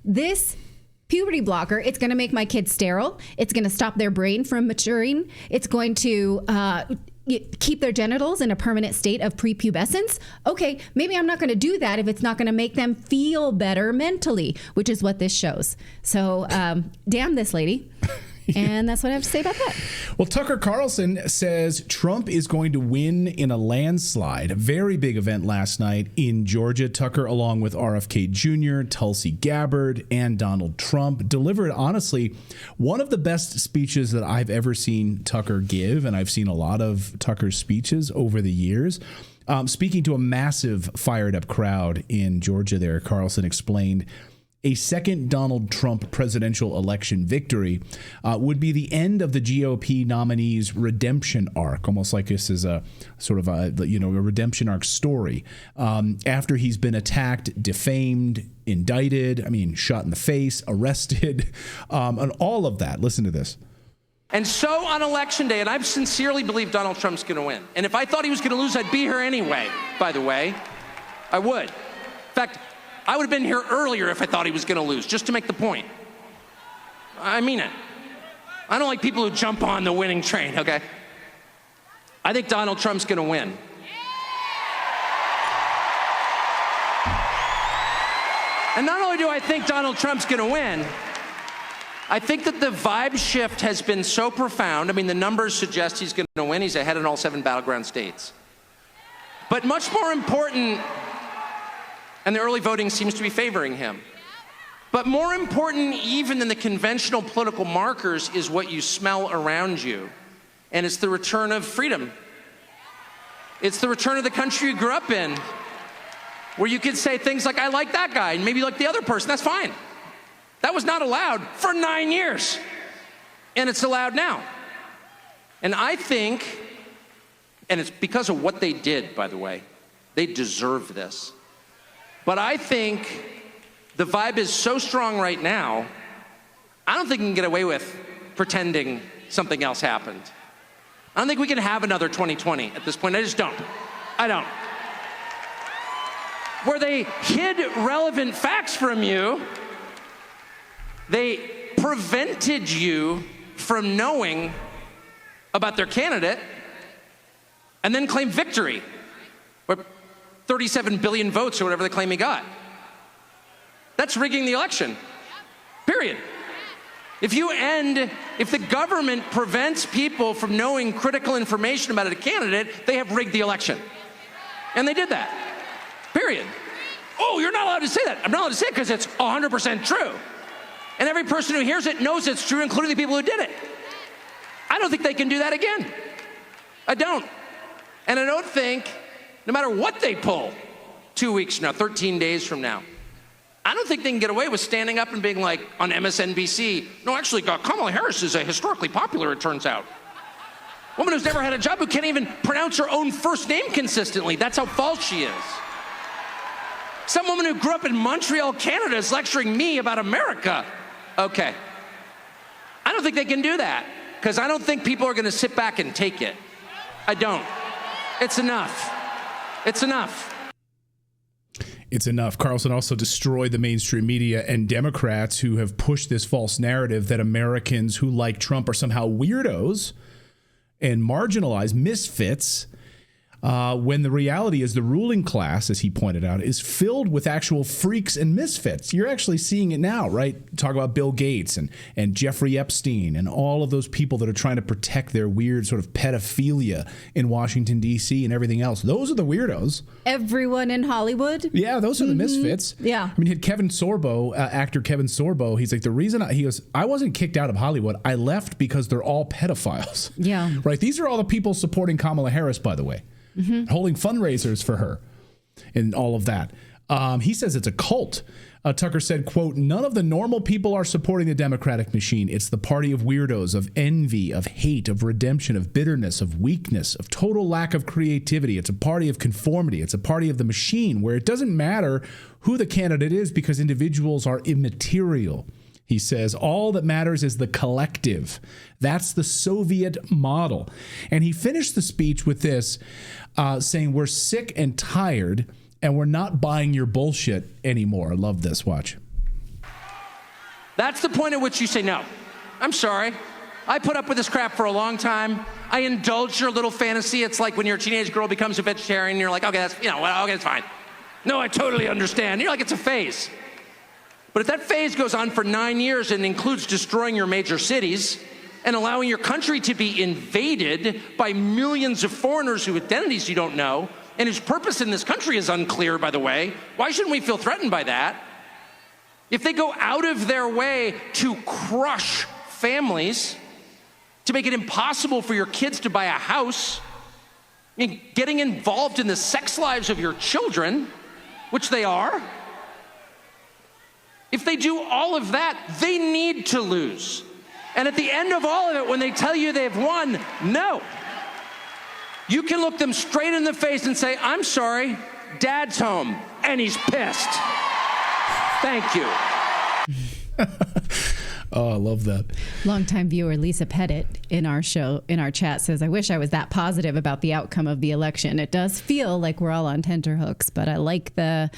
this puberty blocker. It's going to make my kids sterile. It's going to stop their brain from maturing. It's going to keep their genitals in a permanent state of prepubescence. Okay, maybe I'm not going to do that if it's not going to make them feel better mentally, which is what this shows. So damn this lady. And that's what I have to say about that. Well, Tucker Carlson says Trump is going to win in a landslide. A very big event last night in Georgia. Tucker, along with RFK Jr., Tulsi Gabbard, and Donald Trump, delivered, honestly, one of the best speeches that I've ever seen Tucker give. And I've seen a lot of Tucker's speeches over the years. Speaking to a massive fired up crowd in Georgia there, Carlson explained a second Donald Trump presidential election victory would be the end of the GOP nominee's redemption arc, almost like this is a sort of a redemption arc story. After he's been attacked, defamed, indicted, shot in the face, arrested, and all of that. Listen to this. And so on Election Day, and I sincerely believe Donald Trump's going to win. And if I thought he was going to lose, I'd be here anyway, by the way. I would. In fact, I would have been here earlier if I thought he was going to lose, just to make the point. I mean it. I don't like people who jump on the winning train, okay? I think Donald Trump's going to win. And not only do I think Donald Trump's going to win, I think that the vibe shift has been so profound. The numbers suggest he's going to win. He's ahead in all 7 battleground states. But much more important, and the early voting seems to be favoring him. But more important even than the conventional political markers is what you smell around you. And it's the return of freedom. It's the return of the country you grew up in, where you could say things like, I like that guy, and maybe you like the other person, that's fine. That was not allowed for 9 years. And it's allowed now. And I think, and it's because of what they did, by the way, they deserve this. But I think the vibe is so strong right now, I don't think we can get away with pretending something else happened. I don't think we can have another 2020 at this point. I just don't. I don't. Where they hid relevant facts from you, they prevented you from knowing about their candidate and then claimed victory. 37 billion votes or whatever they claim he got. That's rigging the election, period. If the government prevents people from knowing critical information about a candidate, they have rigged the election. And they did that, period. Oh, you're not allowed to say that. I'm not allowed to say it because it's 100% true. And every person who hears it knows it's true, including the people who did it. I don't think they can do that again. I don't. And I don't think, no matter what they pull 2 weeks from now, 13 days from now, I don't think they can get away with standing up and being like on MSNBC, no, actually, Kamala Harris is historically popular, it turns out. A woman who's never had a job, who can't even pronounce her own first name consistently. That's how false she is. Some woman who grew up in Montreal, Canada is lecturing me about America. Okay. I don't think they can do that, because I don't think people are going to sit back and take it. I don't. It's enough. It's enough. It's enough. Carlson also destroyed the mainstream media and Democrats who have pushed this false narrative that Americans who like Trump are somehow weirdos and marginalized misfits, when the reality is the ruling class, as he pointed out, is filled with actual freaks and misfits. You're actually seeing it now, right? Talk about Bill Gates and Jeffrey Epstein and all of those people that are trying to protect their weird sort of pedophilia in Washington, D.C. and everything else. Those are the weirdos. Everyone in Hollywood? Yeah, those are the misfits. Yeah. I mean, you had Kevin Sorbo, actor Kevin Sorbo. He's like, the reason I wasn't kicked out of Hollywood. I left because they're all pedophiles. Yeah. Right. These are all the people supporting Kamala Harris, by the way. Mm-hmm. Holding fundraisers for her and all of that. He says it's a cult. Tucker said, quote, none of the normal people are supporting the Democratic machine. It's the party of weirdos, of envy, of hate, of redemption, of bitterness, of weakness, of total lack of creativity. It's a party of conformity. It's a party of the machine where it doesn't matter who the candidate is because individuals are immaterial. He says, all that matters is the collective. That's the Soviet model. And he finished the speech with this, saying, we're sick and tired, and we're not buying your bullshit anymore. I love this. Watch. That's the point at which you say, no, I'm sorry. I put up with this crap for a long time. I indulge your little fantasy. It's like when your teenage girl becomes a vegetarian, and you're like, okay, that's, well, okay, it's fine. No, I totally understand. And you're like, it's a phase. But if that phase goes on for 9 years and includes destroying your major cities and allowing your country to be invaded by millions of foreigners whose identities you don't know and whose purpose in this country is unclear, by the way, why shouldn't we feel threatened by that? If they go out of their way to crush families, to make it impossible for your kids to buy a house, and getting involved in the sex lives of your children, which they are, if they do all of that, they need to lose. And at the end of all of it, when they tell you they've won, no. You can look them straight in the face and say, I'm sorry, Dad's home, and he's pissed. Thank you. Oh, I love that. Longtime viewer Lisa Pettit in our show, in our chat, says, I wish I was that positive about the outcome of the election. It does feel like we're all on tenterhooks, but I like the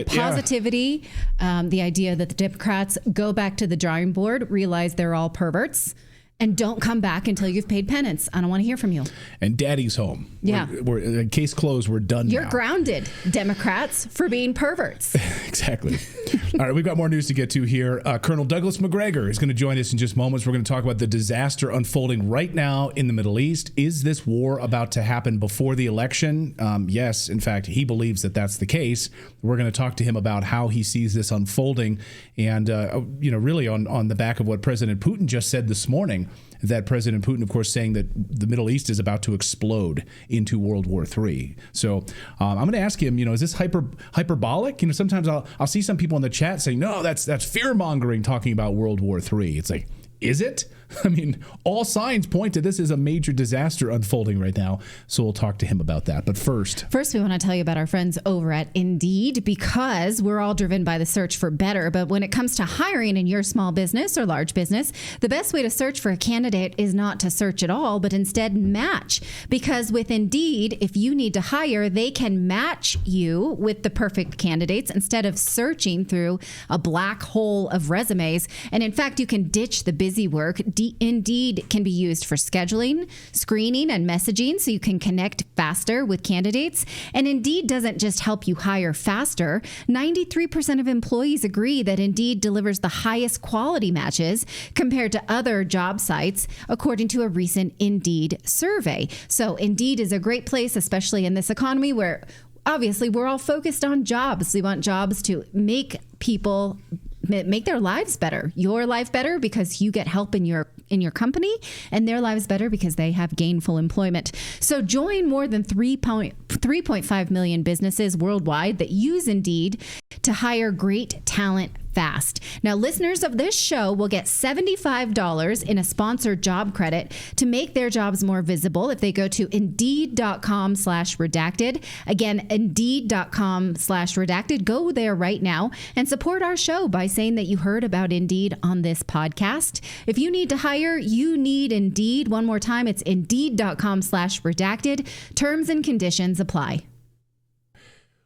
positivity, the idea that the Democrats go back to the drawing board, realize they're all perverts, and don't come back until you've paid penance. I don't want to hear from you. And Daddy's home. Yeah. We're case closed. We're done You're now. grounded, Democrats, for being perverts. Exactly. All right, we've got more news to get to here. Colonel Douglas Macgregor is going to join us in just moments. We're going to talk about the disaster unfolding right now in the Middle East. Is this war about to happen before the election? Yes, in fact, he believes that that's the case. We're going to talk to him about how he sees this unfolding and, really on the back of what President Putin just said this morning, that President Putin, of course, saying that the Middle East is about to explode into World War III. So I'm going to ask him, is this hyperbolic? Sometimes I'll see some people in the chat saying, no, that's fear-mongering talking about World War III. It's like, is it? I mean, all signs point to this is a major disaster unfolding right now. So we'll talk to him about that. But first, we want to tell you about our friends over at Indeed, because we're all driven by the search for better. But when it comes to hiring in your small business or large business, the best way to search for a candidate is not to search at all, but instead match. Because with Indeed, if you need to hire, they can match you with the perfect candidates instead of searching through a black hole of resumes. And in fact, you can ditch the busy work. Indeed can be used for scheduling, screening, and messaging, so you can connect faster with candidates. And Indeed doesn't just help you hire faster. 93% of employees agree that Indeed delivers the highest quality matches compared to other job sites, according to a recent Indeed survey. So Indeed is a great place, especially in this economy where obviously we're all focused on jobs. We want jobs to make people make their lives better, your life better because you get help in your company, and their lives better because they have gainful employment. So join more than 3.5 million businesses worldwide that use Indeed to hire great talent fast. Now, listeners of this show will get $75 in a sponsored job credit to make their jobs more visible if they go to Indeed.com/redacted. Again, Indeed.com/redacted. Go there right now and support our show by saying that you heard about Indeed on this podcast. If you need to hire, you need Indeed. One more time, it's Indeed.com/redacted. Terms and conditions apply.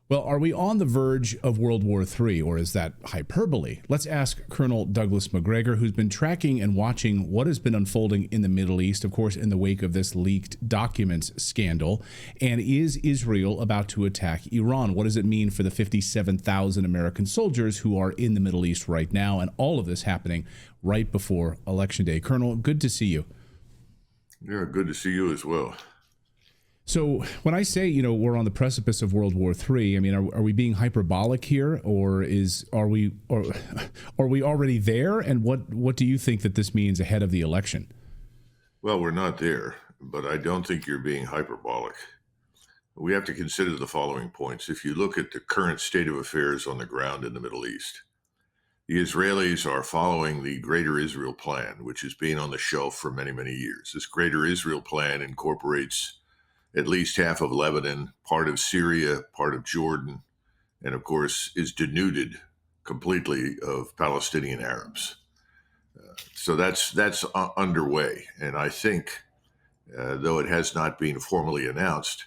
Well, are we on the verge of World War III, or is that hyperbole? Let's ask Colonel Douglas Macgregor, who's been tracking and watching what has been unfolding in the Middle East, of course, in the wake of this leaked documents scandal. And is Israel about to attack Iran? What does it mean for the 57,000 American soldiers who are in the Middle East right now? And all of this happening right before Election Day. Colonel, good to see you. Yeah, good to see you as well. So when I say, we're on the precipice of World War III, I mean, are we being hyperbolic here, or are we already there? And what do you think that this means ahead of the election? Well, we're not there, but I don't think you're being hyperbolic. We have to consider the following points. If you look at the current state of affairs on the ground in the Middle East, the Israelis are following the Greater Israel Plan, which has been on the shelf for many, many years. This Greater Israel Plan incorporates at least half of Lebanon, part of Syria, part of Jordan, and of course is denuded completely of Palestinian Arabs. So that's underway. And I think, though it has not been formally announced,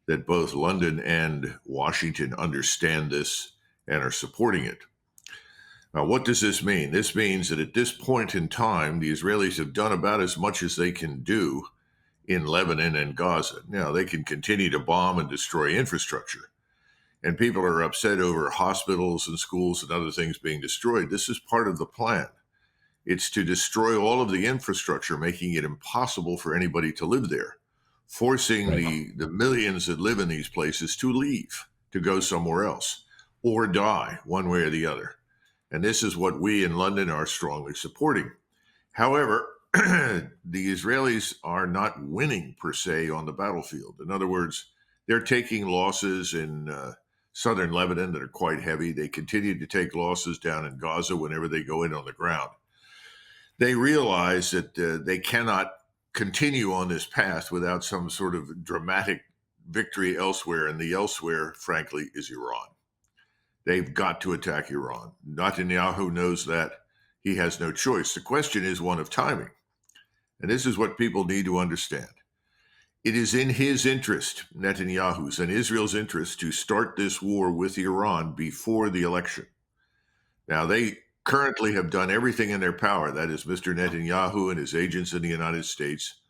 that both London and Washington understand this and are supporting it. Now, what does this mean? This means that at this point in time, the Israelis have done about as much as they can do in Lebanon and Gaza. Now, they can continue to bomb and destroy infrastructure, and people are upset over hospitals and schools and other things being destroyed. This is part of the plan. It's to destroy all of the infrastructure, making it impossible for anybody to live there, forcing the millions that live in these places to leave, to go somewhere else, or die one way or the other. And this is what we in London are strongly supporting. However, the Israelis are not winning per se on the battlefield. In other words, they're taking losses in southern Lebanon that are quite heavy. They continue to take losses down in Gaza whenever they go in on the ground. They realize that they cannot continue on this path without some sort of dramatic victory elsewhere. And the elsewhere, frankly, is Iran. They've got to attack Iran. Netanyahu knows that. He has no choice. The question is one of timing. And this is what people need to understand. It is in his interest, Netanyahu's and Israel's interest, to start this war with Iran before the election. Now, they currently have done everything in their power, that is Mr. Netanyahu and his agents in the United States,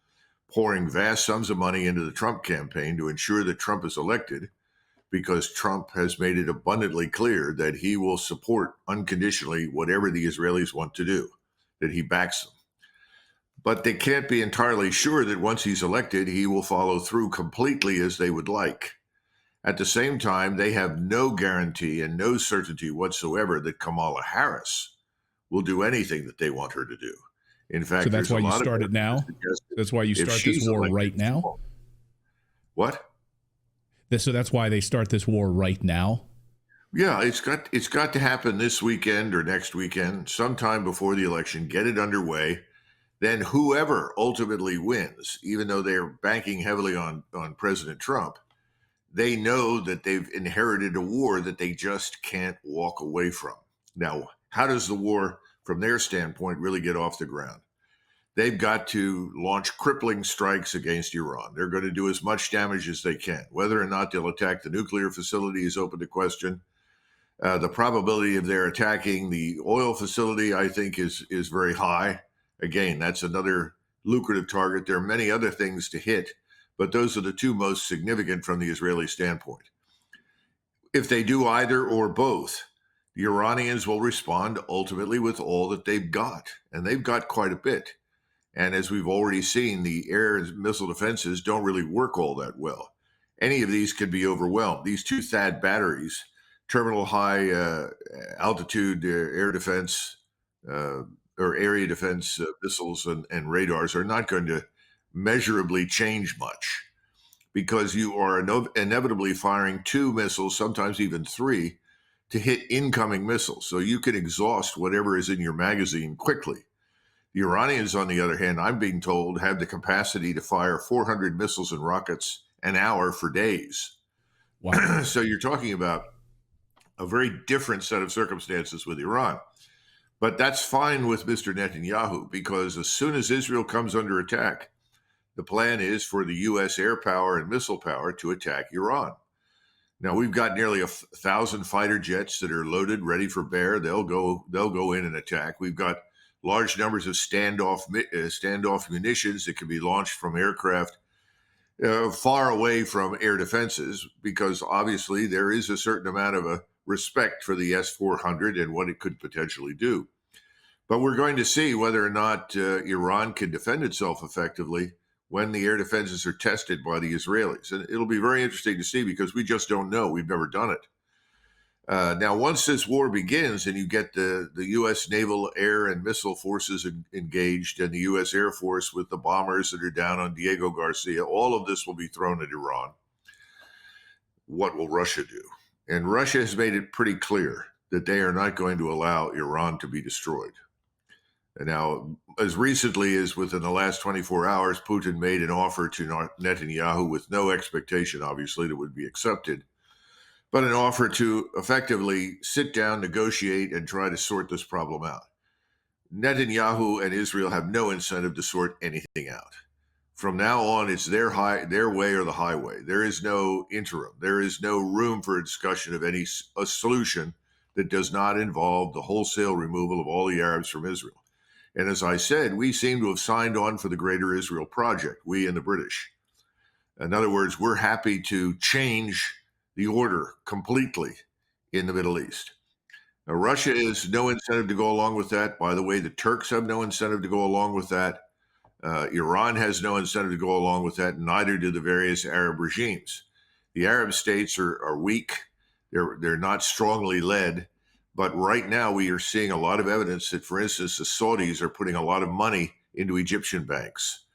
pouring vast sums of money into the Trump campaign to ensure that Trump is elected, because Trump has made it abundantly clear that he will support unconditionally whatever the Israelis want to do, that he backs them. But they can't be entirely sure that once he's elected, he will follow through completely as they would like. At the same time, they have no guarantee and no certainty whatsoever that Kamala Harris will do anything that they want her to do. In fact, so that's why you start it now? That's why you start this war right now? What? So that's why they start this war right now? Yeah, it's got to happen this weekend or next weekend, sometime before the election, get it underway. Then whoever ultimately wins, even though they're banking heavily on President Trump, they know that they've inherited a war that they just can't walk away from. Now, how does the war, from their standpoint, really get off the ground? They've got to launch crippling strikes against Iran. They're going to do as much damage as they can. Whether or not they'll attack the nuclear facility is open to question. The probability of their attacking the oil facility, I think, is very high. Again, that's another lucrative target. There are many other things to hit, but those are the two most significant from the Israeli standpoint. If they do either or both, the Iranians will respond ultimately with all that they've got, and they've got quite a bit. And as we've already seen, the air and missile defenses don't really work all that well. Any of these could be overwhelmed. These two THAAD batteries, terminal high altitude air defense or area defense missiles and radars, are not going to measurably change much, because you are inevitably firing two missiles, sometimes even three, to hit incoming missiles. So you can exhaust whatever is in your magazine quickly. The Iranians, on the other hand, I'm being told, have the capacity to fire 400 missiles and rockets an hour for days. Wow. So you're talking about a very different set of circumstances with Iran. But that's fine with Mr. Netanyahu, because as soon as Israel comes under attack, the plan is for the U.S. air power and missile power to attack Iran. Now, we've got nearly 1,000 fighter jets that are loaded, ready for bear. They'll go in and attack. We've got large numbers of standoff munitions that can be launched from aircraft far away from air defenses, because obviously there is a certain amount of a respect for the S-400 and what it could potentially do. But we're going to see whether or not Iran can defend itself effectively when the air defenses are tested by the Israelis. And it'll be very interesting to see, because we just don't know. We've never done it. Now, once this war begins and you get the U.S. naval, air, and missile forces engaged, and the U.S. Air Force with the bombers that are down on Diego Garcia, all of this will be thrown at Iran. What will Russia do? And Russia has made it pretty clear that they are not going to allow Iran to be destroyed. And now, as recently as within the last 24 hours, Putin made an offer to Netanyahu with no expectation, obviously, that would be accepted, but an offer to effectively sit down, negotiate, and try to sort this problem out. Netanyahu and Israel have no incentive to sort anything out. From now on, it's their way or the highway. There is no interim. There is no room for a discussion of a solution that does not involve the wholesale removal of all the Arabs from Israel. And as I said, we seem to have signed on for the Greater Israel Project, we and the British. In other words, we're happy to change the order completely in the Middle East. Now, Russia has no incentive to go along with that. By the way, the Turks have no incentive to go along with that. Iran has no incentive to go along with that, neither do the various Arab regimes. The Arab states are weak. They're not strongly led. But right now we are seeing a lot of evidence that, for instance, the Saudis are putting a lot of money into Egyptian banks.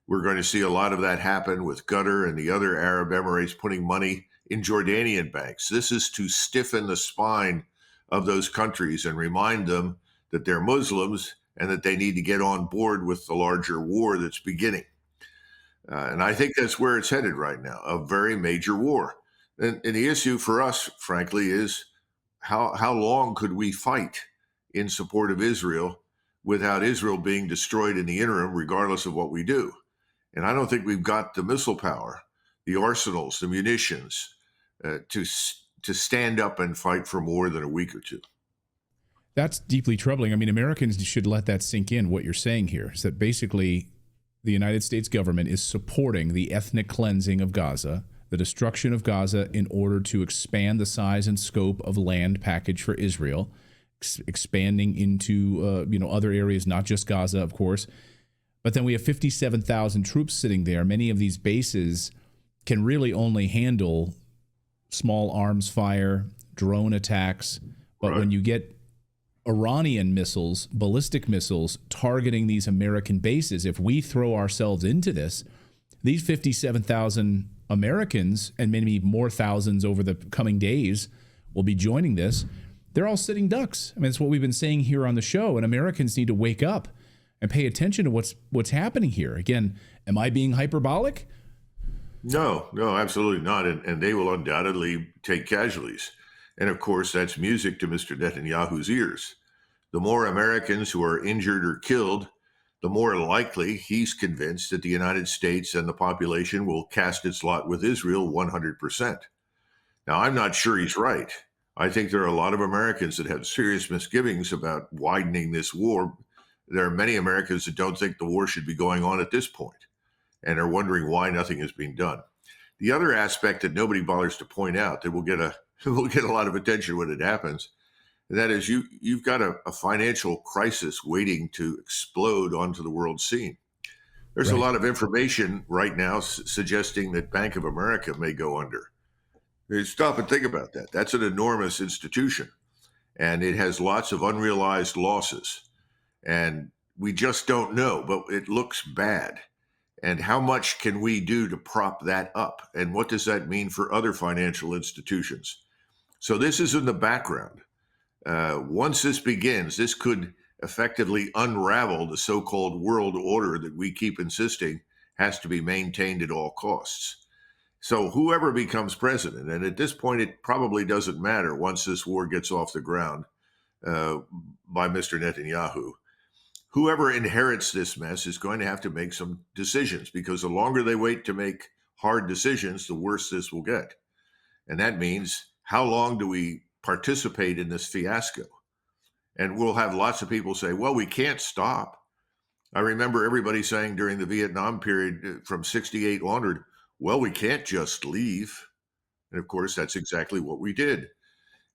We're going to see a lot of that happen with Qatar and the other Arab Emirates putting money in Jordanian banks. This is to stiffen the spine of those countries and remind them that they're Muslims and that they need to get on board with the larger war that's beginning. And I think that's where it's headed right now, a very major war. And the issue for us, frankly, is how long could we fight in support of Israel without Israel being destroyed in the interim, regardless of what we do? And I don't think we've got the missile power, the arsenals, the munitions to stand up and fight for more than a week or two. That's deeply troubling. I mean, Americans should let that sink in. What you're saying here is that basically the United States government is supporting the ethnic cleansing of Gaza, the destruction of Gaza in order to expand the size and scope of land package for Israel, expanding into other areas, not just Gaza, of course. But then we have 57,000 troops sitting there. Many of these bases can really only handle small arms fire, drone attacks. But when you get Iranian missiles, ballistic missiles targeting these American bases, if we throw ourselves into this, these 57,000 Americans and maybe more thousands over the coming days will be joining this. They're all sitting ducks. I mean, it's what we've been saying here on the show, and Americans need to wake up and pay attention to what's happening here. Again, am I being hyperbolic? No, absolutely not. And they will undoubtedly take casualties. And of course, that's music to Mr. Netanyahu's ears. The more Americans who are injured or killed, the more likely he's convinced that the United States and the population will cast its lot with Israel 100%. Now, I'm not sure he's right. I think there are a lot of Americans that have serious misgivings about widening this war. There are many Americans that don't think the war should be going on at this point and are wondering why nothing is being done. The other aspect that nobody bothers to point out that will get a lot of attention when it happens, and that is you've got a financial crisis waiting to explode onto the world scene. There's a lot of information right now suggesting that Bank of America may go under. Stop and think about that. That's an enormous institution, and it has lots of unrealized losses. And we just don't know, but it looks bad. And how much can we do to prop that up? And what does that mean for other financial institutions? So this is in the background. Once this begins, this could effectively unravel the so-called world order that we keep insisting has to be maintained at all costs. So whoever becomes president, and at this point it probably doesn't matter once this war gets off the ground by Mr. Netanyahu, whoever inherits this mess is going to have to make some decisions, because the longer they wait to make hard decisions, the worse this will get. And that means, how long do we participate in this fiasco? And we'll have lots of people say, well, we can't stop. I remember everybody saying during the Vietnam period from 68 onward, well, we can't just leave. And of course, that's exactly what we did.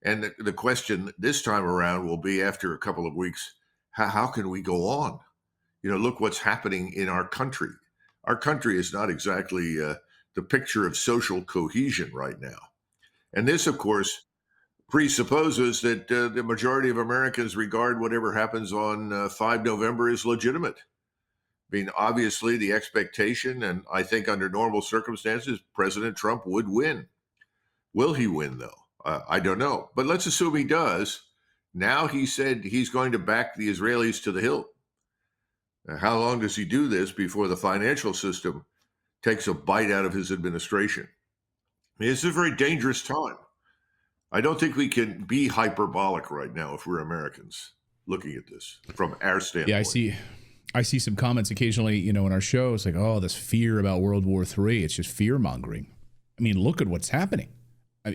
And the question this time around will be, after a couple of weeks, how can we go on? Look what's happening in our country. Our country is not exactly the picture of social cohesion right now. And this, of course, presupposes that the majority of Americans regard whatever happens on 5 November as legitimate. I mean, obviously, the expectation, and I think under normal circumstances, President Trump would win. Will he win, though? I don't know. But let's assume he does. Now he said he's going to back the Israelis to the hilt. Now, how long does he do this before the financial system takes a bite out of his administration? I mean, it's a very dangerous time. I don't think we can be hyperbolic right now if we're Americans looking at this from our standpoint. Yeah, I see some comments occasionally, in our show. It's like, oh, this fear about World War III. It's just fear mongering. I mean, look at what's happening.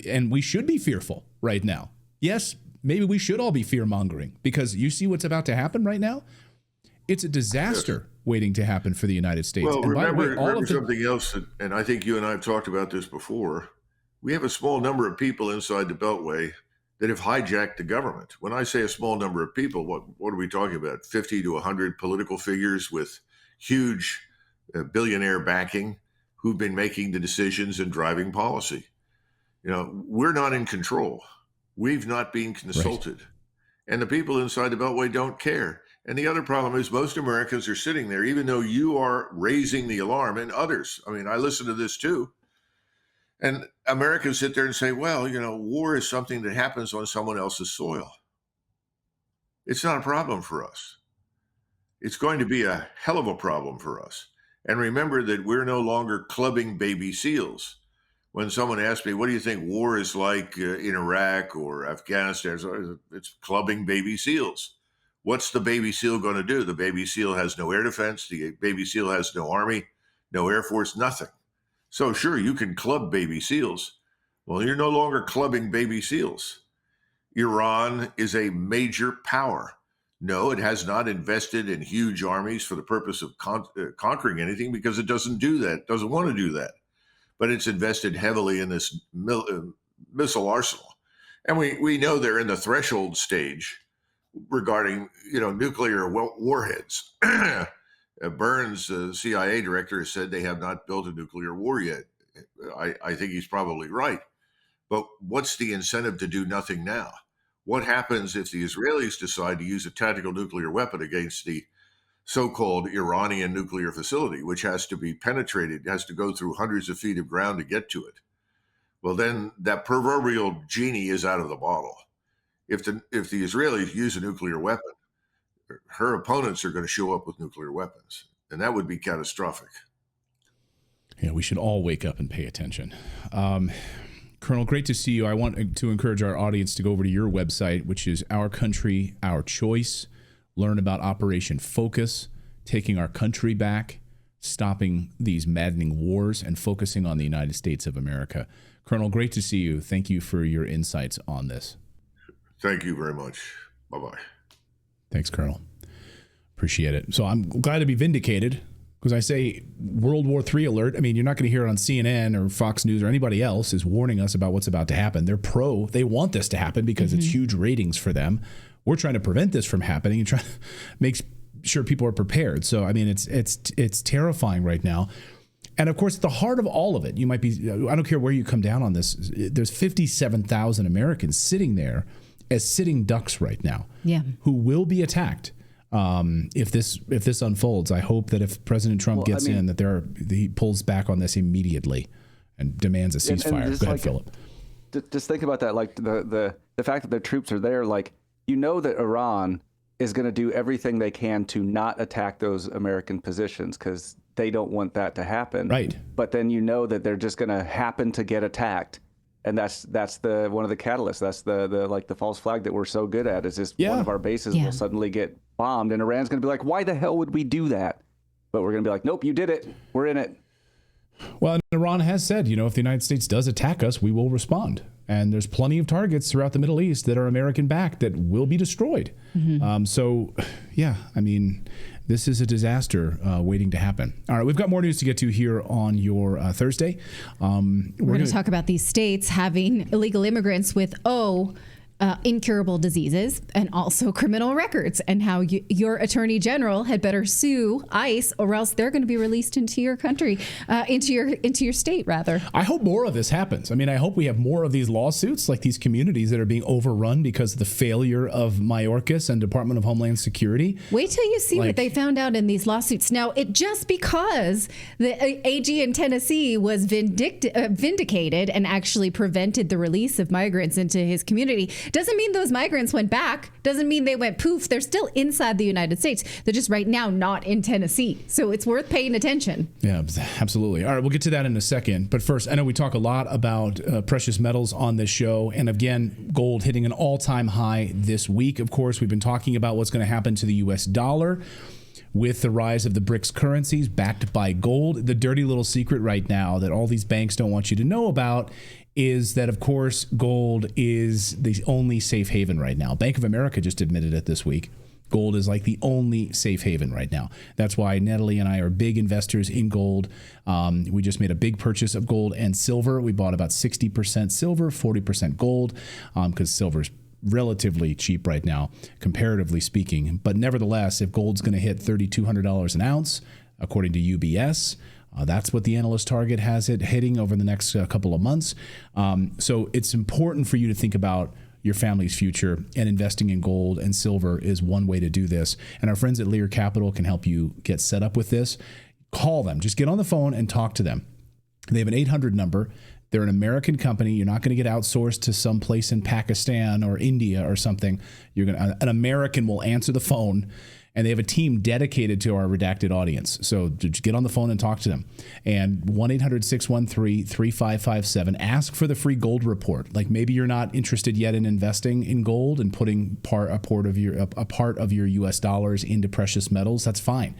And we should be fearful right now. Yes, maybe we should all be fear-mongering, because you see what's about to happen right now? It's a disaster waiting to happen for the United States. Well, and remember something else, and I think you and I have talked about this before. We have a small number of people inside the Beltway that have hijacked the government. When I say a small number of people, what are we talking about? 50 to 100 political figures with huge billionaire backing who've been making the decisions and driving policy. You know, we're not in control. We've not been consulted. Right. And the people inside the Beltway don't care. And the other problem is most Americans are sitting there, even though you are raising the alarm, and others. I mean, I listen to this too. And Americans sit there and say, well, you know, war is something that happens on someone else's soil. It's not a problem for us. It's going to be a hell of a problem for us. And remember that we're no longer clubbing baby seals. When someone asks me, what do you think war is like in Iraq or Afghanistan? It's clubbing baby seals. What's the baby seal going to do? The baby seal has no air defense. The baby seal has no army, no air force, nothing. So sure, you can club baby seals. Well, you're no longer clubbing baby seals. Iran is a major power. No, it has not invested in huge armies for the purpose of conquering anything, because it doesn't do that, doesn't want to do that. But it's invested heavily in this missile arsenal. And we know they're in the threshold stage regarding, you know, nuclear warheads. Burns, CIA director, has said they have not built a nuclear war yet. I think he's probably right. But what's the incentive to do nothing now? What happens if the Israelis decide to use a tactical nuclear weapon against the so-called Iranian nuclear facility, which has to be penetrated, has to go through hundreds of feet of ground to get to it? Well, then that proverbial genie is out of the bottle. If the Israelis use a nuclear weapon, her opponents are going to show up with nuclear weapons, and that would be catastrophic. Yeah, we should all wake up and pay attention. Colonel, great to see you. I want to encourage our audience to go over to your website, which is Our Country, Our Choice. Learn about Operation Focus, taking our country back, stopping these maddening wars, and focusing on the United States of America. Colonel, great to see you. Thank you for your insights on this. Thank you very much. Bye-bye. Thanks, Colonel. Appreciate it. So I'm glad to be vindicated, because I say World War III alert. I mean, you're not going to hear it on CNN or Fox News or anybody else is warning us about what's about to happen. They're they want this to happen because it's huge ratings for them. We're trying to prevent this from happening and trying to make sure people are prepared. So, I mean, it's terrifying right now. And of course, at the heart of all of it, you might be, I don't care where you come down on this, there's 57,000 Americans sitting there as sitting ducks right now, who will be attacked if this unfolds. I hope that if President Trump gets in, that he pulls back on this immediately and demands a ceasefire. Go ahead, Philip. Just think about that, like the fact that their troops are there, like, you know that Iran is going to do everything they can to not attack those American positions because they don't want that to happen. Right. But then you know that they're just going to happen to get attacked. And that's one of the catalysts. That's the false flag that we're so good at, is just one of our bases will suddenly get bombed, and Iran's going to be like, why the hell would we do that? But we're going to be like, nope, you did it. We're in it. Well, and Iran has said, if the United States does attack us, we will respond. And there's plenty of targets throughout the Middle East that are American-backed that will be destroyed. So, yeah, I mean, this is a disaster waiting to happen. All right, we've got more news to get to here on your Thursday. We're going to talk about these states having illegal immigrants with incurable diseases and also criminal records, and how your attorney general had better sue ICE, or else they're going to be released into your country, into your state, rather. I hope more of this happens. I mean, I hope we have more of these lawsuits, like these communities that are being overrun because of the failure of Mayorkas and Department of Homeland Security. Wait till you see what they found out in these lawsuits. Now, just because the AG in Tennessee was vindicated and actually prevented the release of migrants into his community doesn't mean those migrants went back. Doesn't mean they went poof. They're still inside the United States. They're just right now not in Tennessee. So it's worth paying attention. Yeah, absolutely. All right, we'll get to that in a second. But first, I know we talk a lot about precious metals on this show. And again, gold hitting an all-time high this week. Of course, we've been talking about what's going to happen to the U.S. dollar. with the rise of the BRICS currencies backed by gold. The dirty little secret right now that all these banks don't want you to know about is that, of course, gold is the only safe haven right now. Bank of America just admitted it this week. Gold is like the only safe haven right now. That's why Natalie and I are big investors in gold. We just made a big purchase of gold and silver. We bought about 60% silver, 40% gold, because silver's relatively cheap right now, comparatively speaking. But nevertheless, if gold's going to hit $3,200 an ounce, according to UBS, that's what the analyst target has it hitting over the next couple of months. So it's important for you to think about your family's future, and investing in gold and silver is one way to do this. And our friends at Lear Capital can help you get set up with this. Call them. Just get on the phone and talk to them. They have an 800 number. They're an American company. You're not going to get outsourced to some place in Pakistan or India or something. An American will answer the phone, and they have a team dedicated to our Redacted audience. So just get on the phone and talk to them. And 1-800-613-3557. Ask for the free gold report. Like maybe you're not interested yet in investing in gold and putting a part of your U.S. dollars into precious metals. That's fine.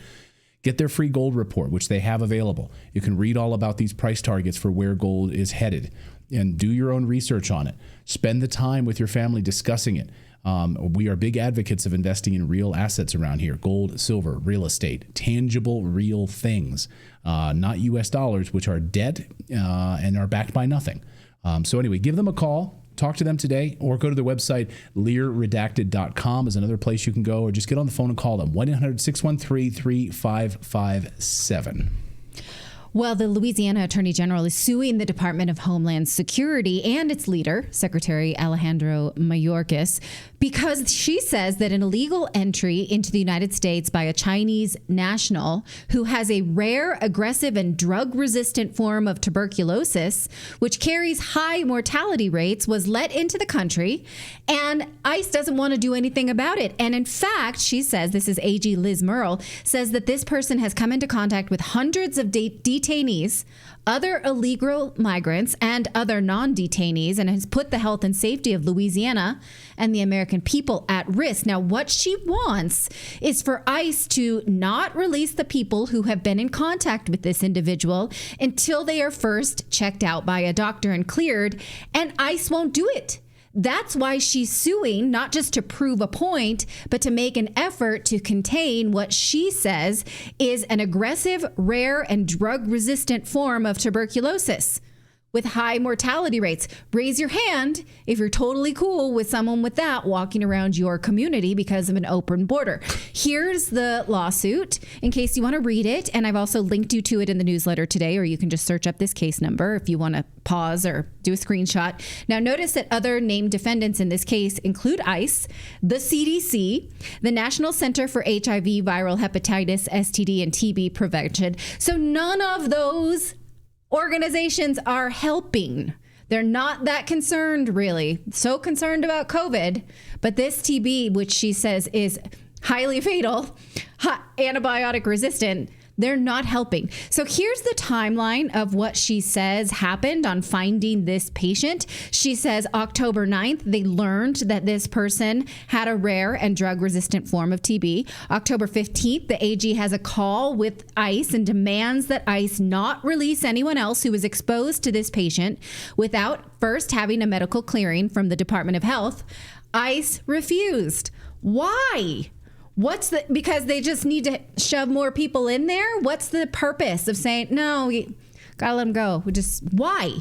Get their free gold report, which they have available. You can read all about these price targets for where gold is headed and do your own research on it. Spend the time with your family discussing it. We are big advocates of investing in real assets around here: gold, silver, real estate, tangible, real things, not U.S. dollars, which are dead and are backed by nothing. So anyway, give them a call, talk to them today, or go to their website. LearRedacted.com is another place you can go, or just get on the phone and call them. 1-800-613-3557. Well, the Louisiana Attorney General is suing the Department of Homeland Security and its leader, Secretary Alejandro Mayorkas, because she says that an illegal entry into the United States by a Chinese national who has a rare, aggressive, and drug-resistant form of tuberculosis, which carries high mortality rates, was let into the country, and ICE doesn't want to do anything about it. And in fact, she says, this is AG Liz Merle, says that this person has come into contact with hundreds of detainees, other illegal migrants, and other non-detainees, and has put the health and safety of Louisiana and the American people at risk. Now, what she wants is for ICE to not release the people who have been in contact with this individual until they are first checked out by a doctor and cleared, and ICE won't do it. That's why she's suing, not just to prove a point, but to make an effort to contain what she says is an aggressive, rare, and drug-resistant form of tuberculosis with high mortality rates. Raise your hand if you're totally cool with someone with that walking around your community because of an open border. Here's the lawsuit in case you want to read it. And I've also linked you to it in the newsletter today, or you can just search up this case number if you want to pause or do a screenshot. Now, notice that other named defendants in this case include ICE, the CDC, the National Center for HIV, Viral Hepatitis, STD, and TB Prevention. So none of those organizations are helping. They're not that concerned, really. So concerned about COVID, but this TB, which she says is highly fatal, antibiotic resistant, they're not helping. So here's the timeline of what she says happened on finding this patient. She says October 9th, they learned that this person had a rare and drug-resistant form of TB. October 15th, the AG has a call with ICE and demands that ICE not release anyone else who was exposed to this patient without first having a medical clearing from the Department of Health. ICE refused. Why? Because they just need to shove more people in there? What's the purpose of saying, no, we gotta let them go? Why?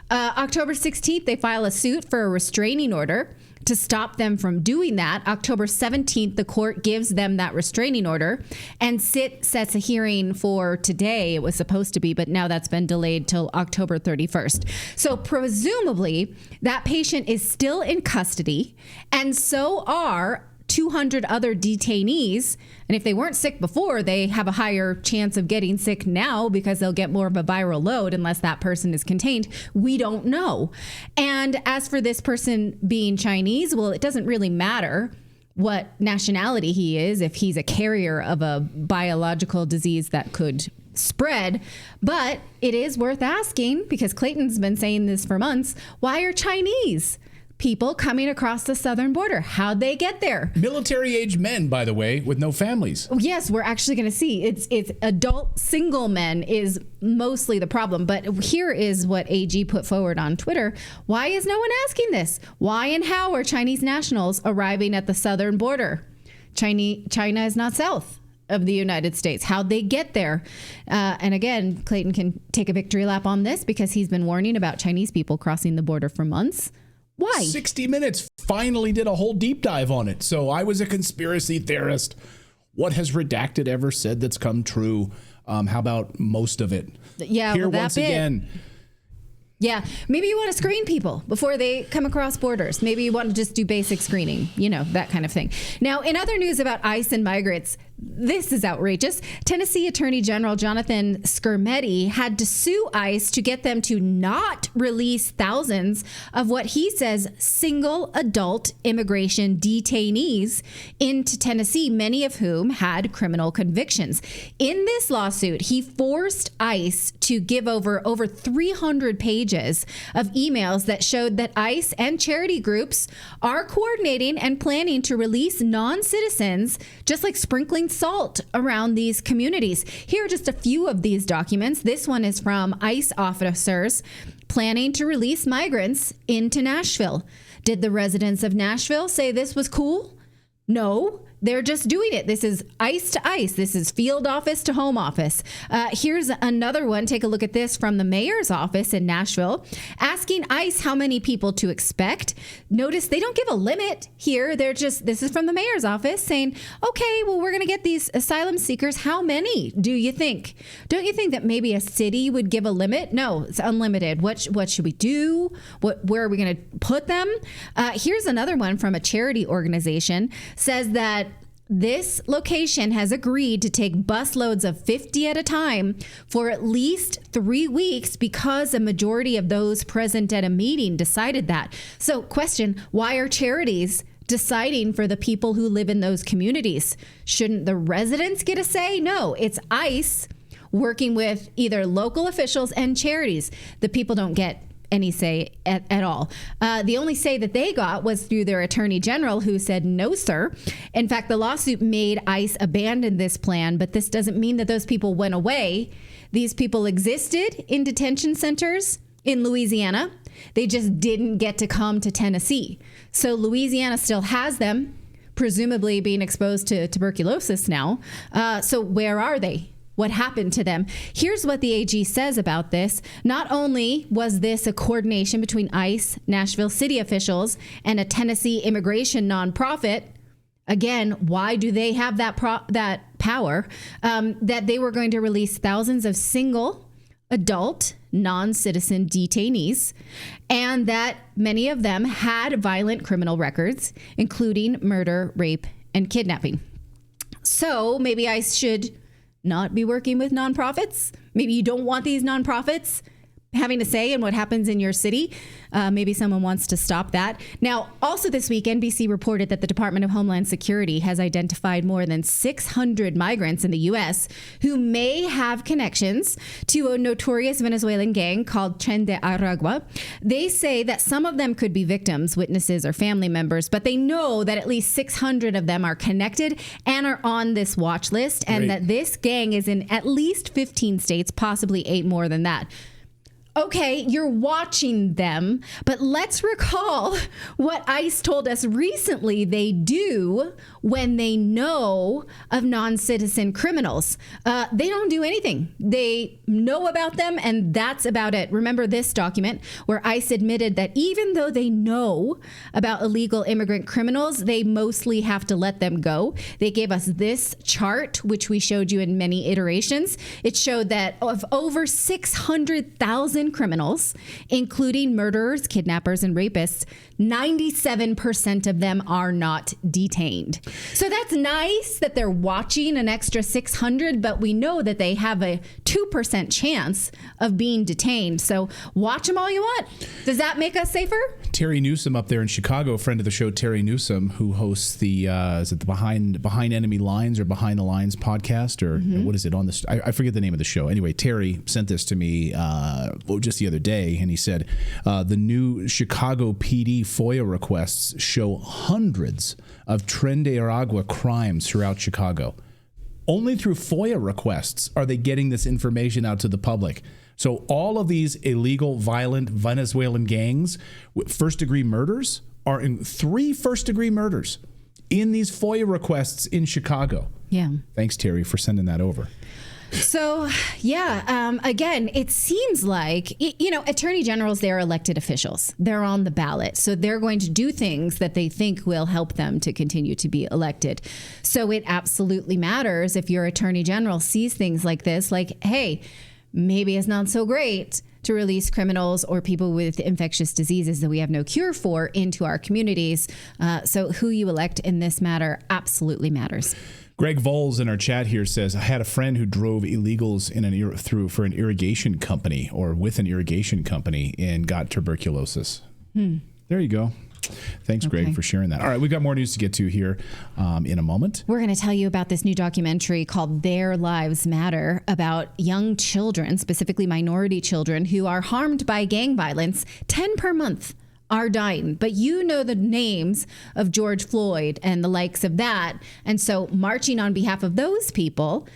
October 16th, they file a suit for a restraining order to stop them from doing that. October 17th, the court gives them that restraining order and sets a hearing for today. It was supposed to be, but now that's been delayed till October 31st. So presumably that patient is still in custody, and so are 200 other detainees. And if they weren't sick before, they have a higher chance of getting sick now because they'll get more of a viral load unless that person is contained. We don't know. And as for this person being Chinese, well, it doesn't really matter what nationality he is if he's a carrier of a biological disease that could spread. But it is worth asking, because Clayton's been saying this for months, why are Chinese people coming across the southern border. How'd they get there? Military-age men, by the way, with no families. Yes, we're actually going to see. It's adult single men is mostly the problem. But here is what AG put forward on Twitter. Why is no one asking this? Why and how are Chinese nationals arriving at the southern border? China is not south of the United States. How'd they get there? And again, Clayton can take a victory lap on this because he's been warning about Chinese people crossing the border for months. Why? 60 Minutes finally did a whole deep dive on it. So I was a conspiracy theorist. What has Redacted ever said that's come true? How about most of it? Yeah, Here well, once again. Yeah, maybe you want to screen people before they come across borders. Maybe you want to just do basic screening, that kind of thing. Now, in other news about ICE and migrants, this is outrageous. Tennessee Attorney General Jonathan Skrmetti had to sue ICE to get them to not release thousands of what he says single adult immigration detainees into Tennessee, many of whom had criminal convictions. In this lawsuit, he forced ICE to give over 300 pages of emails that showed that ICE and charity groups are coordinating and planning to release non-citizens, just like sprinkling salt around these communities. Here are just a few of these documents. This one is from ICE officers planning to release migrants into Nashville. Did the residents of Nashville say this was cool? No. They're just doing it. This is ICE to ICE. This is field office to home office. Here's another one. Take a look at this from the mayor's office in Nashville, asking ICE how many people to expect. Notice they don't give a limit here. This is from the mayor's office saying, okay, well, we're going to get these asylum seekers. How many do you think? Don't you think that maybe a city would give a limit? No, it's unlimited. What should we do? Where are we going to put them? Here's another one from a charity organization, says that this location has agreed to take busloads of 50 at a time for at least 3 weeks because a majority of those present at a meeting decided that. So question, why are charities deciding for the people who live in those communities? Shouldn't the residents get a say? No, it's ICE working with either local officials and charities. The people don't get any say at all. The only say that they got was through their attorney general, who said, no, sir. In fact, the lawsuit made ICE abandon this plan, but this doesn't mean that those people went away. These people existed in detention centers in Louisiana. They just didn't get to come to Tennessee. So Louisiana still has them, presumably being exposed to tuberculosis now. So where are they? What happened to them? Here's what the AG says about this. Not only was this a coordination between ICE, Nashville city officials, and a Tennessee immigration nonprofit. Again, why do they have that power? That they were going to release thousands of single adult non-citizen detainees, and that many of them had violent criminal records, including murder, rape, and kidnapping. So maybe ICE should not be working with nonprofits. Maybe you don't want these nonprofits having a say in what happens in your city. Maybe someone wants to stop that. Now, also this week, NBC reported that the Department of Homeland Security has identified more than 600 migrants in the U.S. who may have connections to a notorious Venezuelan gang called Tren de Aragua. They say that some of them could be victims, witnesses, or family members, but they know that at least 600 of them are connected and are on this watch list, and that this gang is in at least 15 states, possibly 8 more than that. Okay, you're watching them, but let's recall what ICE told us recently they do when they know of non-citizen criminals. They don't do anything. They know about them, and that's about it. Remember this document where ICE admitted that even though they know about illegal immigrant criminals, they mostly have to let them go. They gave us this chart, which we showed you in many iterations. It showed that of over 600,000 criminals, including murderers, kidnappers, and rapists, 97% of them are not detained. So that's nice that they're watching an extra 600, but we know that they have a 2% chance of being detained. So watch them all you want. Does that make us safer? Terry Newsom up there in Chicago, a friend of the show, Terry Newsom, who hosts the is it the Behind Enemy Lines or Behind the Lines podcast, or what is it on this? I forget the name of the show. Anyway, Terry sent this to me just the other day, and he said the new Chicago PD FOIA requests show hundreds of Tren de Aragua crimes throughout Chicago. Only through FOIA requests are they getting this information out to the public. So all of these illegal, violent Venezuelan gangs with first-degree murders are in 3 first-degree murders in these FOIA requests in Chicago. Yeah. Thanks, Terry, for sending that over. So, again, it seems like, attorney generals, they're elected officials. They're on the ballot. So they're going to do things that they think will help them to continue to be elected. So it absolutely matters if your attorney general sees things like this, like, hey, maybe it's not so great to release criminals or people with infectious diseases that we have no cure for into our communities. So who you elect in this matter absolutely matters. Greg Voles in our chat here says, I had a friend who drove illegals for an irrigation company or with an irrigation company and got tuberculosis. There you go. Thanks, Greg, for sharing that. All right, we've got more news to get to here in a moment. We're going to tell you about this new documentary called Their Lives Matter about young children, specifically minority children, who are harmed by gang violence. 10 per month are dying. But you know the names of George Floyd and the likes of that. And so marching on behalf of those people,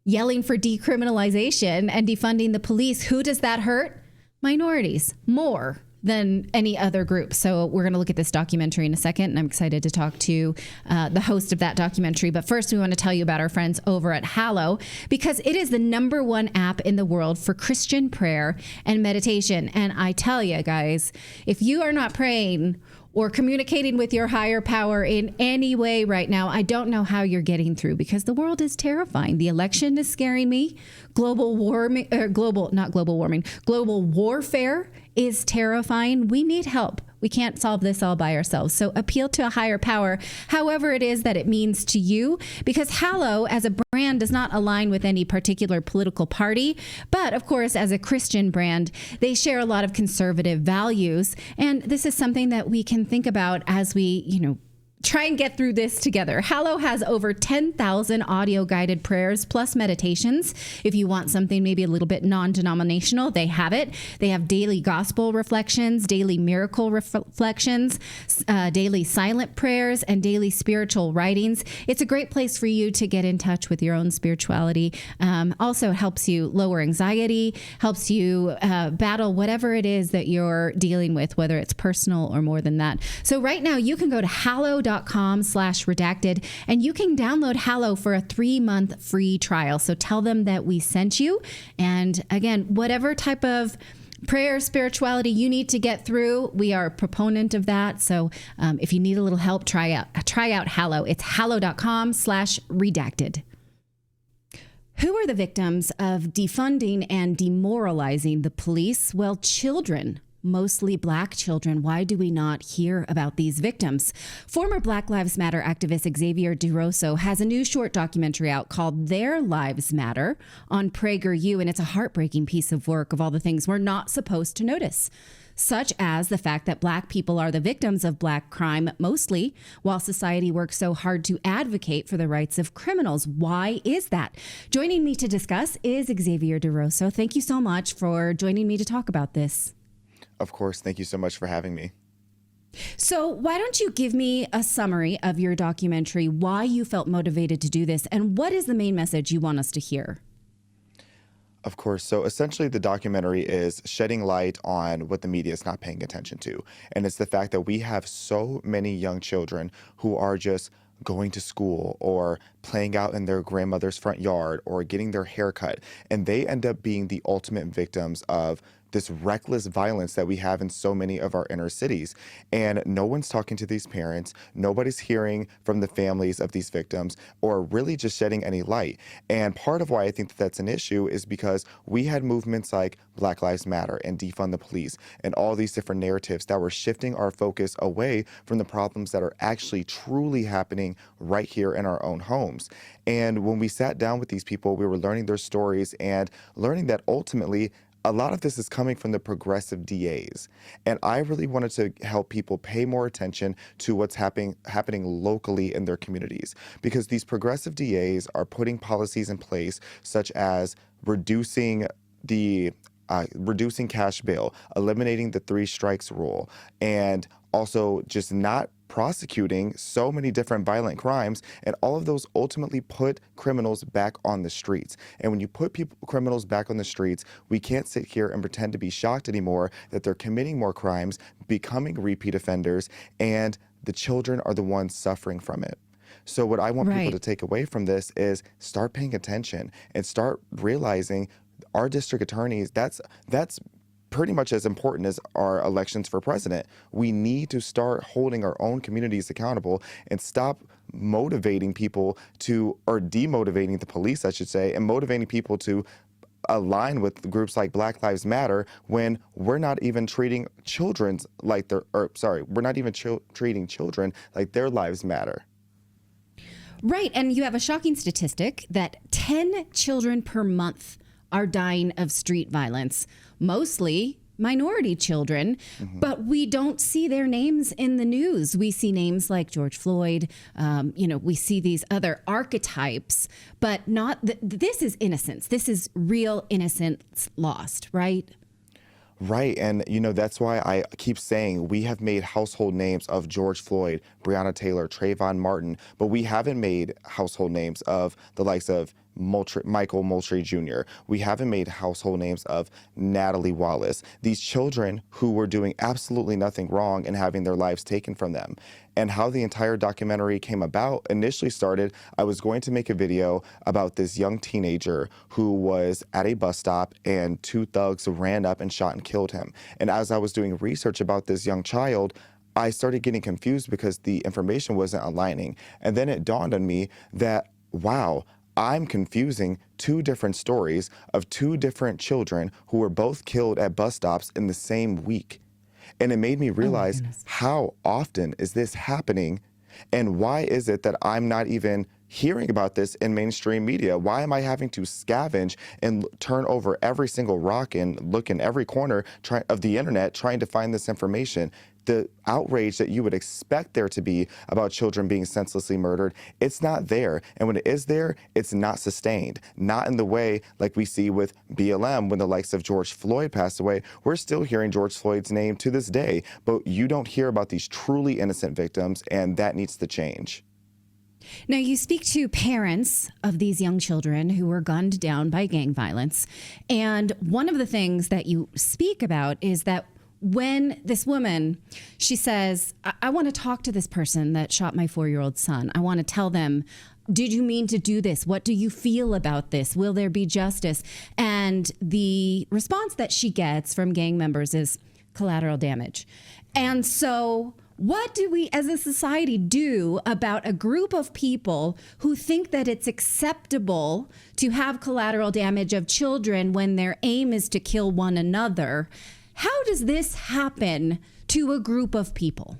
yelling for decriminalization and defunding the police, who does that hurt? Minorities more than any other group. So we're going to look at this documentary in a second, and I'm excited to talk to the host of that documentary. But first, we want to tell you about our friends over at Hallow, because it is the #1 app in the world for Christian prayer and meditation. And I tell you guys, if you are not praying or communicating with your higher power in any way right now, I don't know how you're getting through, because the world is terrifying. The election is scaring me. Global warfare is terrifying. We need help. We can't solve this all by ourselves. So appeal to a higher power, however it is that it means to you, because Hallow as a brand does not align with any particular political party. But of course, as a Christian brand, they share a lot of conservative values. And this is something that we can think about as we, try and get through this together. Hallow has over 10,000 audio guided prayers plus meditations. If you want something maybe a little bit non-denominational, they have it. They have daily gospel reflections, daily miracle reflections, daily silent prayers, and daily spiritual writings. It's a great place for you to get in touch with your own spirituality. Also helps you lower anxiety, helps you battle whatever it is that you're dealing with, whether it's personal or more than that. So right now you can go to hallow.com/redacted and you can download Hallow for a 3-month free trial. So tell them that we sent you. And again, whatever type of prayer, spirituality you need to get through, we are a proponent of that. So if you need a little help, try out Hallow. It's hallow.com/redacted. Who are the victims of defunding and demoralizing the police? Well, children. Mostly black children. Why do we not hear about these victims? Former Black Lives Matter activist Xavier DeRosso has a new short documentary out called Their Lives Matter on PragerU, and it's a heartbreaking piece of work of all the things we're not supposed to notice, such as the fact that black people are the victims of black crime mostly, while society works so hard to advocate for the rights of criminals. Why is that? Joining me to discuss is Xavier DeRosso. Thank you so much for joining me to talk about this. Of course. Thank you so much for having me. So why don't you give me a summary of your documentary, why you felt motivated to do this, and what is the main message you want us to hear? Of course. So essentially, the documentary is shedding light on what the media is not paying attention to. And it's the fact that we have so many young children who are just going to school or playing out in their grandmother's front yard or getting their hair cut. And they end up being the ultimate victims of this reckless violence that we have in so many of our inner cities. And no one's talking to these parents. Nobody's hearing from the families of these victims or really just shedding any light. And part of why I think that that's an issue is because we had movements like Black Lives Matter and defund the police and all these different narratives that were shifting our focus away from the problems that are actually truly happening right here in our own homes. And when we sat down with these people, we were learning their stories and learning that ultimately a lot of this is coming from the progressive DAs. And I really wanted to help people pay more attention to what's happening locally in their communities, because these progressive DAs are putting policies in place such as reducing the reducing cash bail, eliminating the 3 strikes rule, and also just not prosecuting so many different violent crimes, and all of those ultimately put criminals back on the streets. And when you put criminals back on the streets, we can't sit here and pretend to be shocked anymore that they're committing more crimes, becoming repeat offenders, and the children are the ones suffering from it. So what I want people to take away from this is start paying attention and start realizing our district attorneys, that's pretty much as important as our elections for president. We need to start holding our own communities accountable and stop motivating people to, or demotivating the police, I should say, and motivating people to align with groups like Black Lives Matter when we're not even treating children like we're not even treating children like their lives matter. Right, and you have a shocking statistic that 10 children per month are dying of street violence, mostly minority children, but we don't see their names in the news. We see names like George Floyd, we see these other archetypes, but not, this is innocence. This is real innocence lost, right? Right, and that's why I keep saying we have made household names of George Floyd, Breonna Taylor, Trayvon Martin, but we haven't made household names of the likes of Michael Moultrie Jr. We haven't made household names of Natalie Wallace. These children who were doing absolutely nothing wrong and having their lives taken from them. And how the entire documentary came about initially started, I was going to make a video about this young teenager who was at a bus stop and 2 thugs ran up and shot and killed him. And as I was doing research about this young child, I started getting confused because the information wasn't aligning. And then it dawned on me that, wow, I'm confusing 2 different stories of 2 different children who were both killed at bus stops in the same week. And it made me realize how often is this happening, and why is it that I'm not even hearing about this in mainstream media? Why am I having to scavenge and turn over every single rock and look in every corner of the internet trying to find this information? The outrage that you would expect there to be about children being senselessly murdered, it's not there. And when it is there, it's not sustained. Not in the way like we see with BLM when the likes of George Floyd passed away. We're still hearing George Floyd's name to this day, but you don't hear about these truly innocent victims, and that needs to change. Now, you speak to parents of these young children who were gunned down by gang violence. And one of the things that you speak about is that when this woman, she says, I want to talk to this person that shot my 4-year-old son. I want to tell them, did you mean to do this? What do you feel about this? Will there be justice? And the response that she gets from gang members is collateral damage. And so what do we as a society do about a group of people who think that it's acceptable to have collateral damage of children when their aim is to kill one another? How does this happen to a group of people?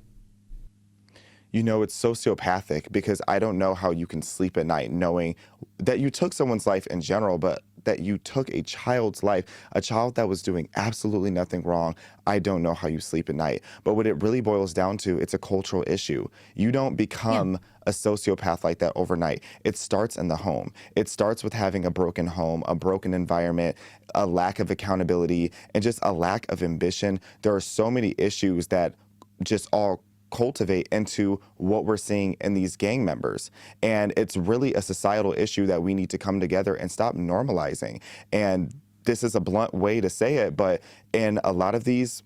It's sociopathic, because I don't know how you can sleep at night knowing that you took someone's life in general, but that you took a child's life, a child that was doing absolutely nothing wrong. I don't know how you sleep at night. But what it really boils down to, it's a cultural issue. You don't become a sociopath like that overnight. It starts in the home. It starts with having a broken home, a broken environment, a lack of accountability, and just a lack of ambition. There are so many issues that just all cultivate into what we're seeing in these gang members. And it's really a societal issue that we need to come together and stop normalizing. And this is a blunt way to say it, but in a lot of these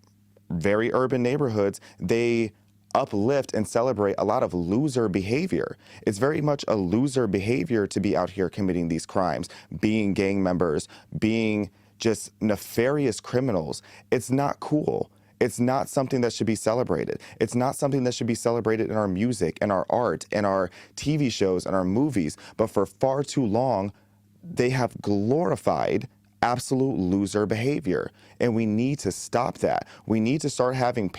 very urban neighborhoods, they uplift and celebrate a lot of loser behavior. It's very much a loser behavior to be out here committing these crimes, being gang members, being just nefarious criminals. It's not cool. It's not something that should be celebrated. It's not something that should be celebrated in our music, in our art, in our TV shows, in our movies. But for far too long, they have glorified absolute loser behavior. And we need to stop that. We need to start having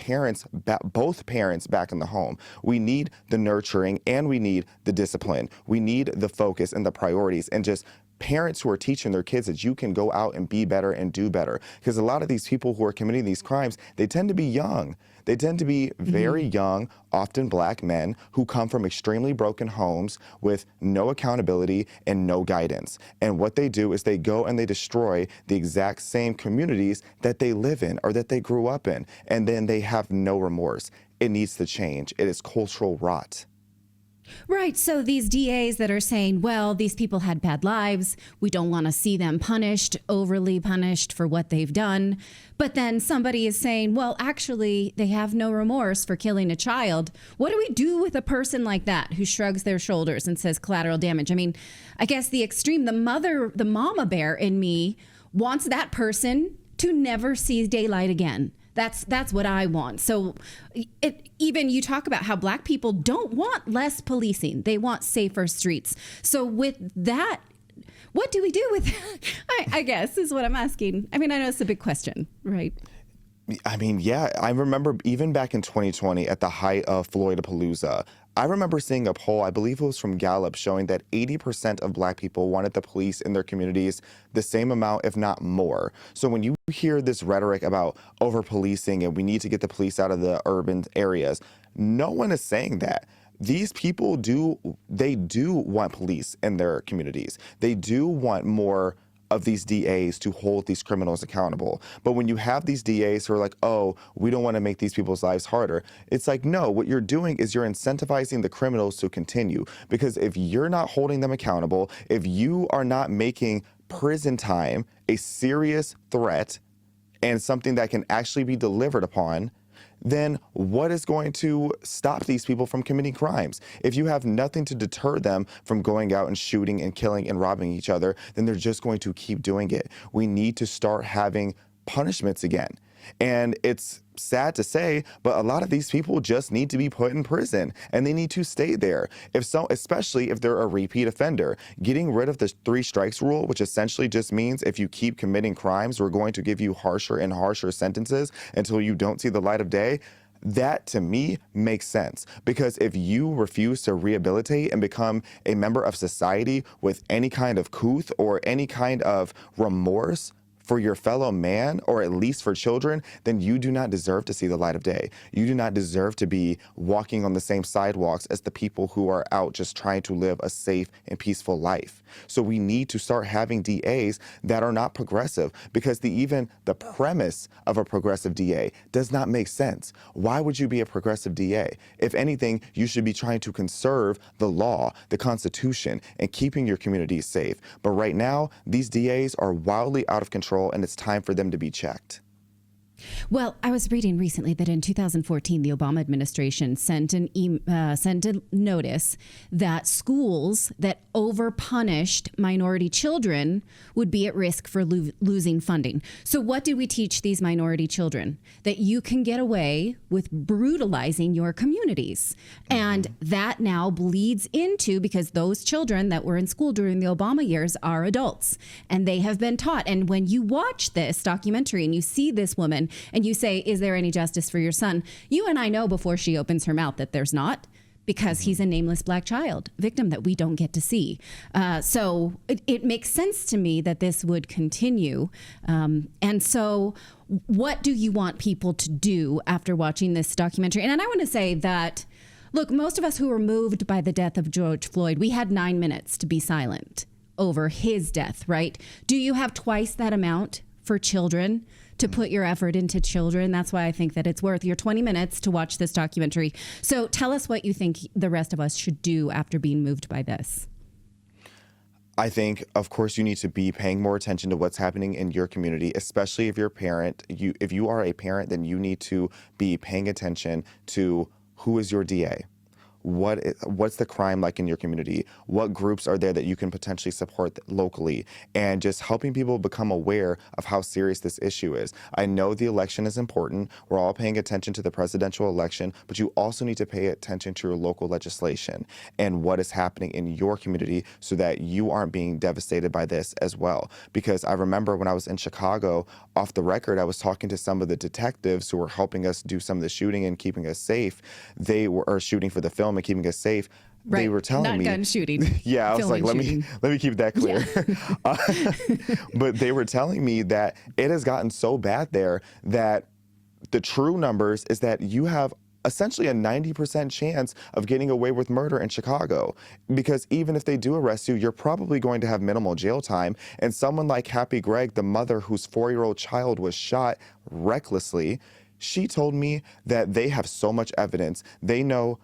both parents back in the home. We need the nurturing and we need the discipline. We need the focus and the priorities, and just parents who are teaching their kids that you can go out and be better and do better. Because a lot of these people who are committing these crimes, they tend to be young. They tend to be very young, often black men who come from extremely broken homes with no accountability and no guidance. And what they do is they go and they destroy the exact same communities that they live in or that they grew up in. And then they have no remorse. It needs to change. It is cultural rot. Right. So these DAs that are saying, well, these people had bad lives. We don't want to see them punished, overly punished for what they've done. But then somebody is saying, well, actually, they have no remorse for killing a child. What do we do with a person like that who shrugs their shoulders and says collateral damage? I mean, I guess the extreme, the mama bear in me wants that person to never see daylight again. That's what I want. So even you talk about how black people don't want less policing. They want safer streets. So with that, what do we do with that? I guess is what I'm asking. I mean, I know it's a big question, right? I mean, yeah, I remember even back in 2020 at the height of Floydapalooza, I remember seeing a poll, I believe it was from Gallup, showing that 80% of black people wanted the police in their communities the same amount, if not more. So when you hear this rhetoric about over-policing and we need to get the police out of the urban areas, no one is saying that. These people do want police in their communities. They do want more of these DAs to hold these criminals accountable. But when you have these DAs who are like, oh, we don't want to make these people's lives harder, it's like, no, what you're doing is you're incentivizing the criminals to continue. Because if you're not holding them accountable, if you are not making prison time a serious threat and something that can actually be delivered upon, then what is going to stop these people from committing crimes? If you have nothing to deter them from going out and shooting and killing and robbing each other, then they're just going to keep doing it. We need to start having punishments again. And it's sad to say, but a lot of these people just need to be put in prison and they need to stay there. Especially if they're a repeat offender. Getting rid of the 3 strikes rule, which essentially just means if you keep committing crimes, we're going to give you harsher and harsher sentences until you don't see the light of day. That, to me, makes sense. Because if you refuse to rehabilitate and become a member of society with any kind of couth or any kind of remorse for your fellow man, or at least for children, then you do not deserve to see the light of day. You do not deserve to be walking on the same sidewalks as the people who are out just trying to live a safe and peaceful life. So we need to start having DAs that are not progressive, because even the premise of a progressive DA does not make sense. Why would you be a progressive DA? If anything, you should be trying to conserve the law, the Constitution, and keeping your communities safe. But right now, these DAs are wildly out of control, and it's time for them to be checked. Well, I was reading recently that in 2014, the Obama administration sent a notice that schools that over-punished minority children would be at risk for losing funding. So what do we teach these minority children? That you can get away with brutalizing your communities. And that now bleeds into, because those children that were in school during the Obama years are adults, and they have been taught. And when you watch this documentary and you see this woman, and you say, is there any justice for your son? You and I know before she opens her mouth that there's not, because he's a nameless black child victim that we don't get to see. So it makes sense to me that this would continue. And so what do you want people to do after watching this documentary? And I want to say that, look, most of us who were moved by the death of George Floyd, we had 9 minutes to be silent over his death, right? Do you have twice that amount for children, to put your effort into children? That's why I think that it's worth your 20 minutes to watch this documentary. So tell us what you think the rest of us should do after being moved by this. I think, of course, you need to be paying more attention to what's happening in your community, especially if you're a parent. If you are a parent, then you need to be paying attention to who is your DA. What's the crime like in your community? What groups are there that you can potentially support locally? And just helping people become aware of how serious this issue is. I know the election is important. We're all paying attention to the presidential election, but you also need to pay attention to your local legislation and what is happening in your community so that you aren't being devastated by this as well. Because I remember when I was in Chicago, off the record, I was talking to some of the detectives who were helping us do some of the shooting and keeping us safe. They were shooting for the film film and keeping us safe. Right. They were telling me not gun shooting. Yeah, I was like, let me keep that clear. Yeah. But they were telling me that it has gotten so bad there that the true numbers is that you have essentially a 90% chance of getting away with murder in Chicago, because even if they do arrest you, you're probably going to have minimal jail time. And someone like Happy Gregg, the mother whose 4-year-old child was shot recklessly, she told me that they have so much evidence. They know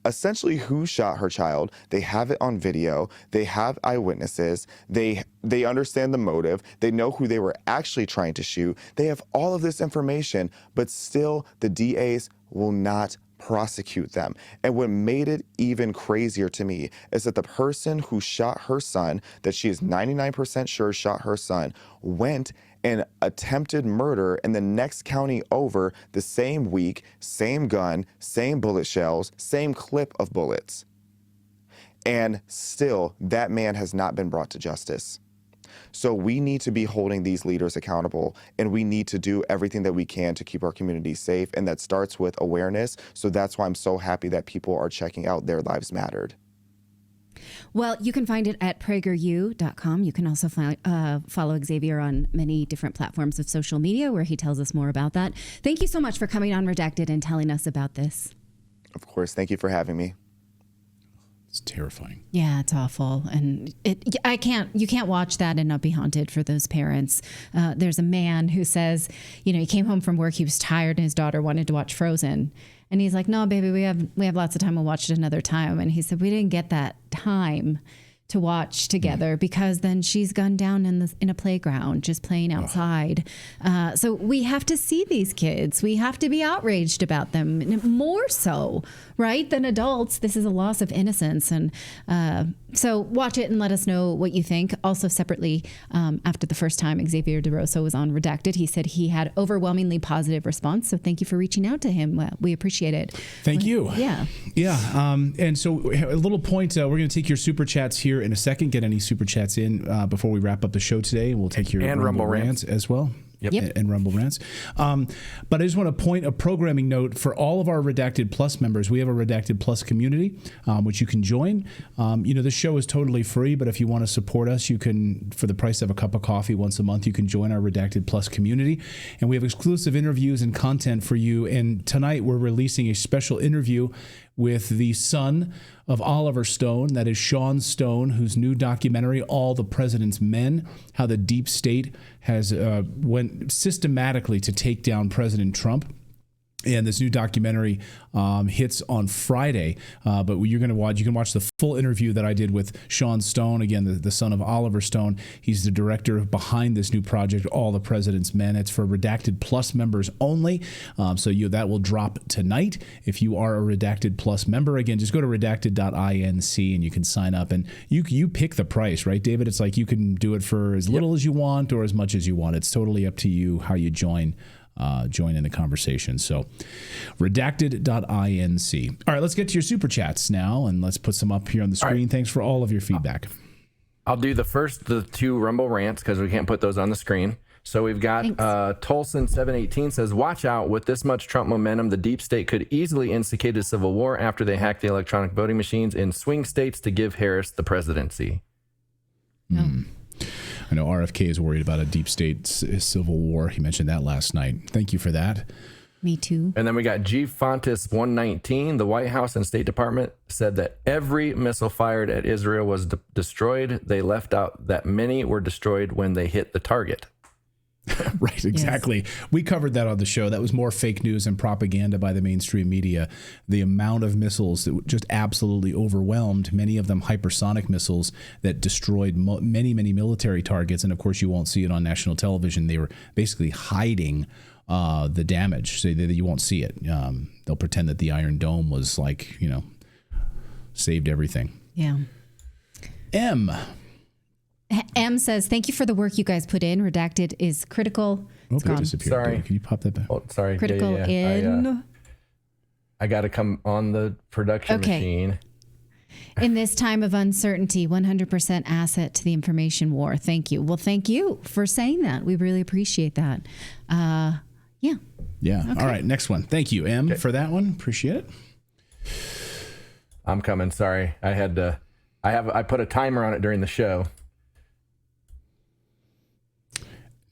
essentially who shot her child. They have it on video. They have eyewitnesses. They understand the motive. They know who they were actually trying to shoot. They have all of this information, but still the DAs will not prosecute them. And what made it even crazier to me is that the person who shot her son, that she is 99% sure shot her son, went and attempted murder in the next county over the same week, same gun, same bullet shells, same clip of bullets. And still, that man has not been brought to justice. So we need to be holding these leaders accountable, and we need to do everything that we can to keep our communities safe, and that starts with awareness. So that's why I'm so happy that people are checking out Their Lives Mattered. Well, you can find it at prageru.com. You can also follow Xavier on many different platforms of social media where he tells us more about that. Thank you so much for coming on Redacted and telling us about this. Of course. Thank you for having me. It's terrifying. Yeah, it's awful. And you can't watch that and not be haunted for those parents. There's a man who says, he came home from work, he was tired, and his daughter wanted to watch Frozen. And he's like, no, baby, we have lots of time. We'll watch it another time. And he said, we didn't get that time to watch together because then she's gunned down in a playground, just playing outside. So we have to see these kids. We have to be outraged about them more so, right, than adults. This is a loss of innocence. And so watch it and let us know what you think. Also separately, after the first time Xavier DeRosa was on Redacted, he said he had overwhelmingly positive response. So thank you for reaching out to him. We appreciate it. Thank you. Yeah. Yeah. And so a little point, we're going to take your super chats here in a second. Get any super chats in before we wrap up the show today. We'll take your Rumble rants as well. Yep. And Rumble rants. But I just want to point a programming note for all of our Redacted Plus members. We have a Redacted Plus community, which you can join. This show is totally free, but if you want to support us, you can, for the price of a cup of coffee once a month, you can join our Redacted Plus community. And we have exclusive interviews and content for you. And tonight we're releasing a special interview with the son of Oliver Stone, that is Sean Stone, whose new documentary, All the President's Men, how the deep state has went systematically to take down President Trump. And this new documentary hits on Friday, but you're going to watch. You can watch the full interview that I did with Sean Stone, again, the son of Oliver Stone. He's the director behind this new project, All the President's Men. It's for Redacted Plus members only, so that will drop tonight. If you are a Redacted Plus member, again, just go to redacted.inc and you can sign up. And you pick the price, right, David? It's like you can do it for as little as you want or as much as you want. It's totally up to you how you join in the conversation. So redacted.inc. All right, let's get to your super chats now, and let's put some up here on the screen. Right. Thanks for all of your feedback. I'll do the two Rumble rants because we can't put those on the screen. So we've got Tolson718 says, watch out, with this much Trump momentum, the deep state could easily instigate a civil war after they hack the electronic voting machines in swing states to give Harris the presidency. I know RFK is worried about a deep state civil war. He mentioned that last night. Thank you for that. Me too. And then we got G Fontes 119. The White House and State Department said that every missile fired at Israel was destroyed. They left out that many were destroyed when they hit the target. Right, exactly. Yes. We covered that on the show. That was more fake news and propaganda by the mainstream media. The amount of missiles that just absolutely overwhelmed, many of them hypersonic missiles that destroyed many, many military targets. And of course, you won't see it on national television. They were basically hiding the damage so that you won't see it. They'll pretend that the Iron Dome was saved everything. Yeah. M says, thank you for the work you guys put in. Redacted is critical. It's gone. Sorry. Can you pop that back? Oh, sorry. Critical I got to come on the production machine. In this time of uncertainty, 100% asset to the information war. Thank you. Well, thank you for saying that. We really appreciate that. Yeah. Okay. All right. Next one. Thank you, M, for that one. Appreciate it. I'm coming. Sorry. I put a timer on it during the show.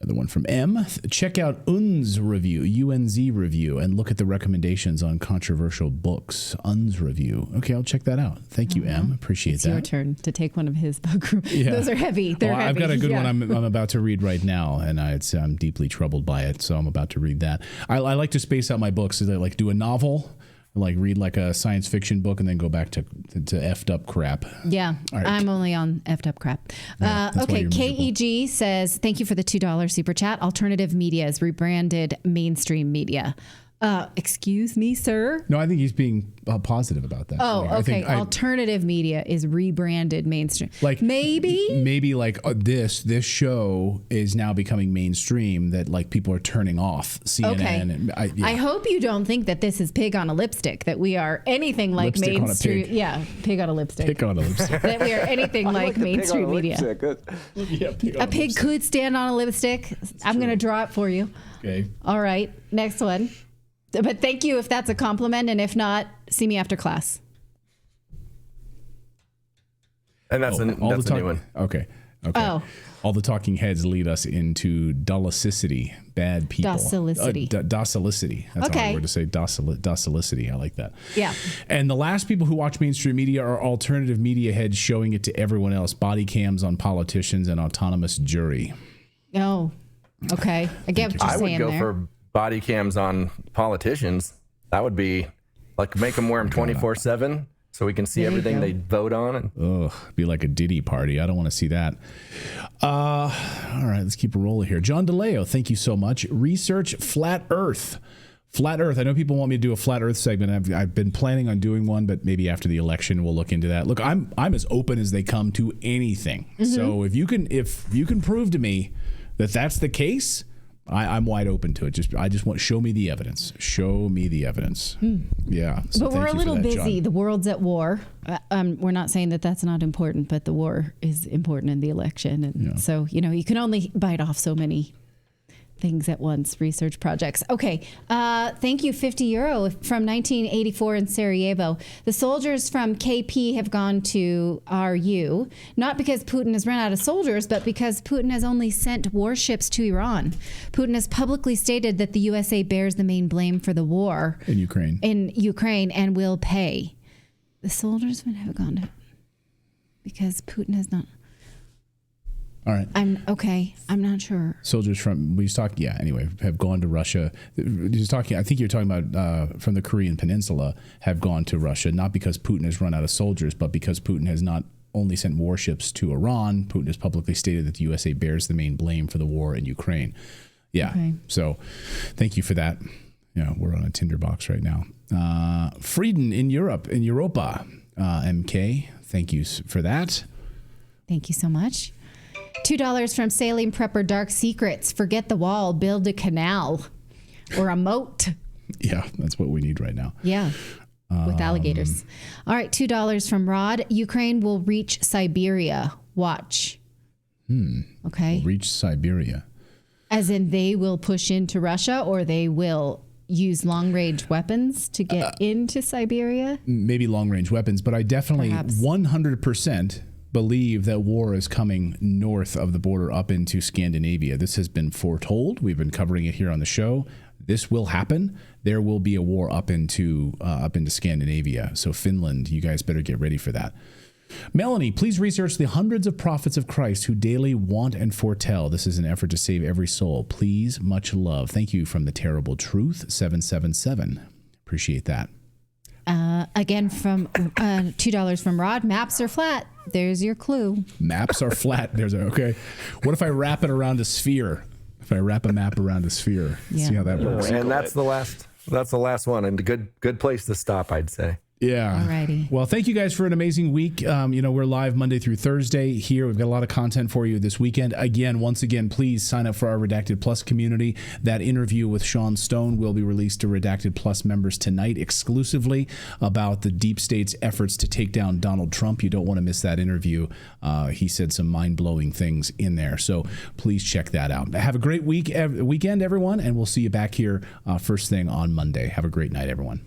Another one from M. Check out UNZ review, UNZ review, and look at the recommendations on controversial books. UNZ review. Okay, I'll check that out. Thank you, M. Appreciate that. It's your turn to take one of his book. Yeah. Those are heavy. They're heavy. I've got a good one I'm about to read right now, and I'm deeply troubled by it, so I'm about to read that. I like to space out my books. So I like do a novel, like read like a science fiction book, and then go back to effed up crap. Yeah, right. I'm only on effed up crap. Okay, KEG says, thank you for the $2 super chat. Alternative media is rebranded mainstream media. Excuse me, sir? No, I think he's being positive about that. Oh, okay. Alternative media is rebranded mainstream. Like maybe like this show is now becoming mainstream, that like people are turning off CNN. Okay. And I hope you don't think that this is pig on a lipstick, that we are anything like lipstick mainstream. On a pig. Yeah, pig on a lipstick. Pig on a lipstick. That we are anything like mainstream media. A pig could stand on a lipstick. I'm going to draw it for you. Okay. All right. Next one. But thank you if that's a compliment, and if not, see me after class. And that's a new one. Okay. Oh. All the talking heads lead us into dolicity, bad people. Docilicity. Docilicity. That's a hard word to say. Docilicity. I like that. Yeah. And the last people who watch mainstream media are alternative media heads showing it to everyone else. Body cams on politicians and autonomous jury. Oh, okay. I get what you're saying there. I would go for body cams on politicians. That would be like, make them wear them 24/7 so we can see everything they vote on. Ugh, be like a Diddy party. I don't want to see that. All right, let's keep a roll here. John DeLeo, thank you so much. Research flat Earth. Flat Earth. I know people want me to do a flat Earth segment. I've been planning on doing one, but maybe after the election we'll look into that. Look, I'm as open as they come to anything. Mm-hmm. So if you can prove to me that that's the case, I'm wide open to it. I just want, show me the evidence. Show me the evidence. Yeah. So but we're a little busy. John. The world's at war. We're not saying that that's not important, but the war is important in the election. And so, you can only bite off so many things at once, research projects. Okay. Thank you. €50 from 1984 in Sarajevo. The soldiers from KP have gone to RU, not because Putin has run out of soldiers, but because Putin has only sent warships to Iran. Putin has publicly stated that the USA bears the main blame for the war in Ukraine and will pay. The soldiers would have gone to, because Putin has not. All right. I'm not sure. Soldiers from, have gone to Russia. He's talking, I think you're talking about from the Korean Peninsula, have gone to Russia, not because Putin has run out of soldiers, but because Putin has not only sent warships to Iran. Putin has publicly stated that the USA bears the main blame for the war in Ukraine. Yeah. Okay. So thank you for that. We're on a tinderbox right now. Frieden in Europa, MK. Thank you for that. Thank you so much. $2 from Sailing Prepper Dark Secrets. Forget the wall, build a canal or a moat. Yeah, that's what we need right now. Yeah, with alligators. All right, $2 from Rod. Ukraine will reach Siberia. Watch. Okay. We'll reach Siberia. As in they will push into Russia, or they will use long-range weapons to get into Siberia? Maybe long-range weapons, but I definitely 100% believe that war is coming north of the border up into Scandinavia. This has been foretold. We've been covering it here on the show. This will happen. There will be a war up into Scandinavia. So Finland, you guys better get ready for that. Melanie, please research the hundreds of prophets of Christ who daily want and foretell. This is an effort to save every soul. Please, much love. Thank you from the Terrible Truth 777. Appreciate that. Again, from $2 from Rod. Maps are flat. There's your clue. Maps are flat. Okay. What if I wrap it around a sphere? If I wrap a map around a sphere, see how that works. And that's the last one, and a good place to stop, I'd say. Yeah. Alrighty. Well, thank you guys for an amazing week. We're live Monday through Thursday here. We've got a lot of content for you this weekend. Once again, please sign up for our Redacted Plus community. That interview with Sean Stone will be released to Redacted Plus members tonight exclusively about the deep state's efforts to take down Donald Trump. You don't want to miss that interview. He said some mind-blowing things in there. So please check that out. Have a great weekend, everyone, and we'll see you back here first thing on Monday. Have a great night, everyone.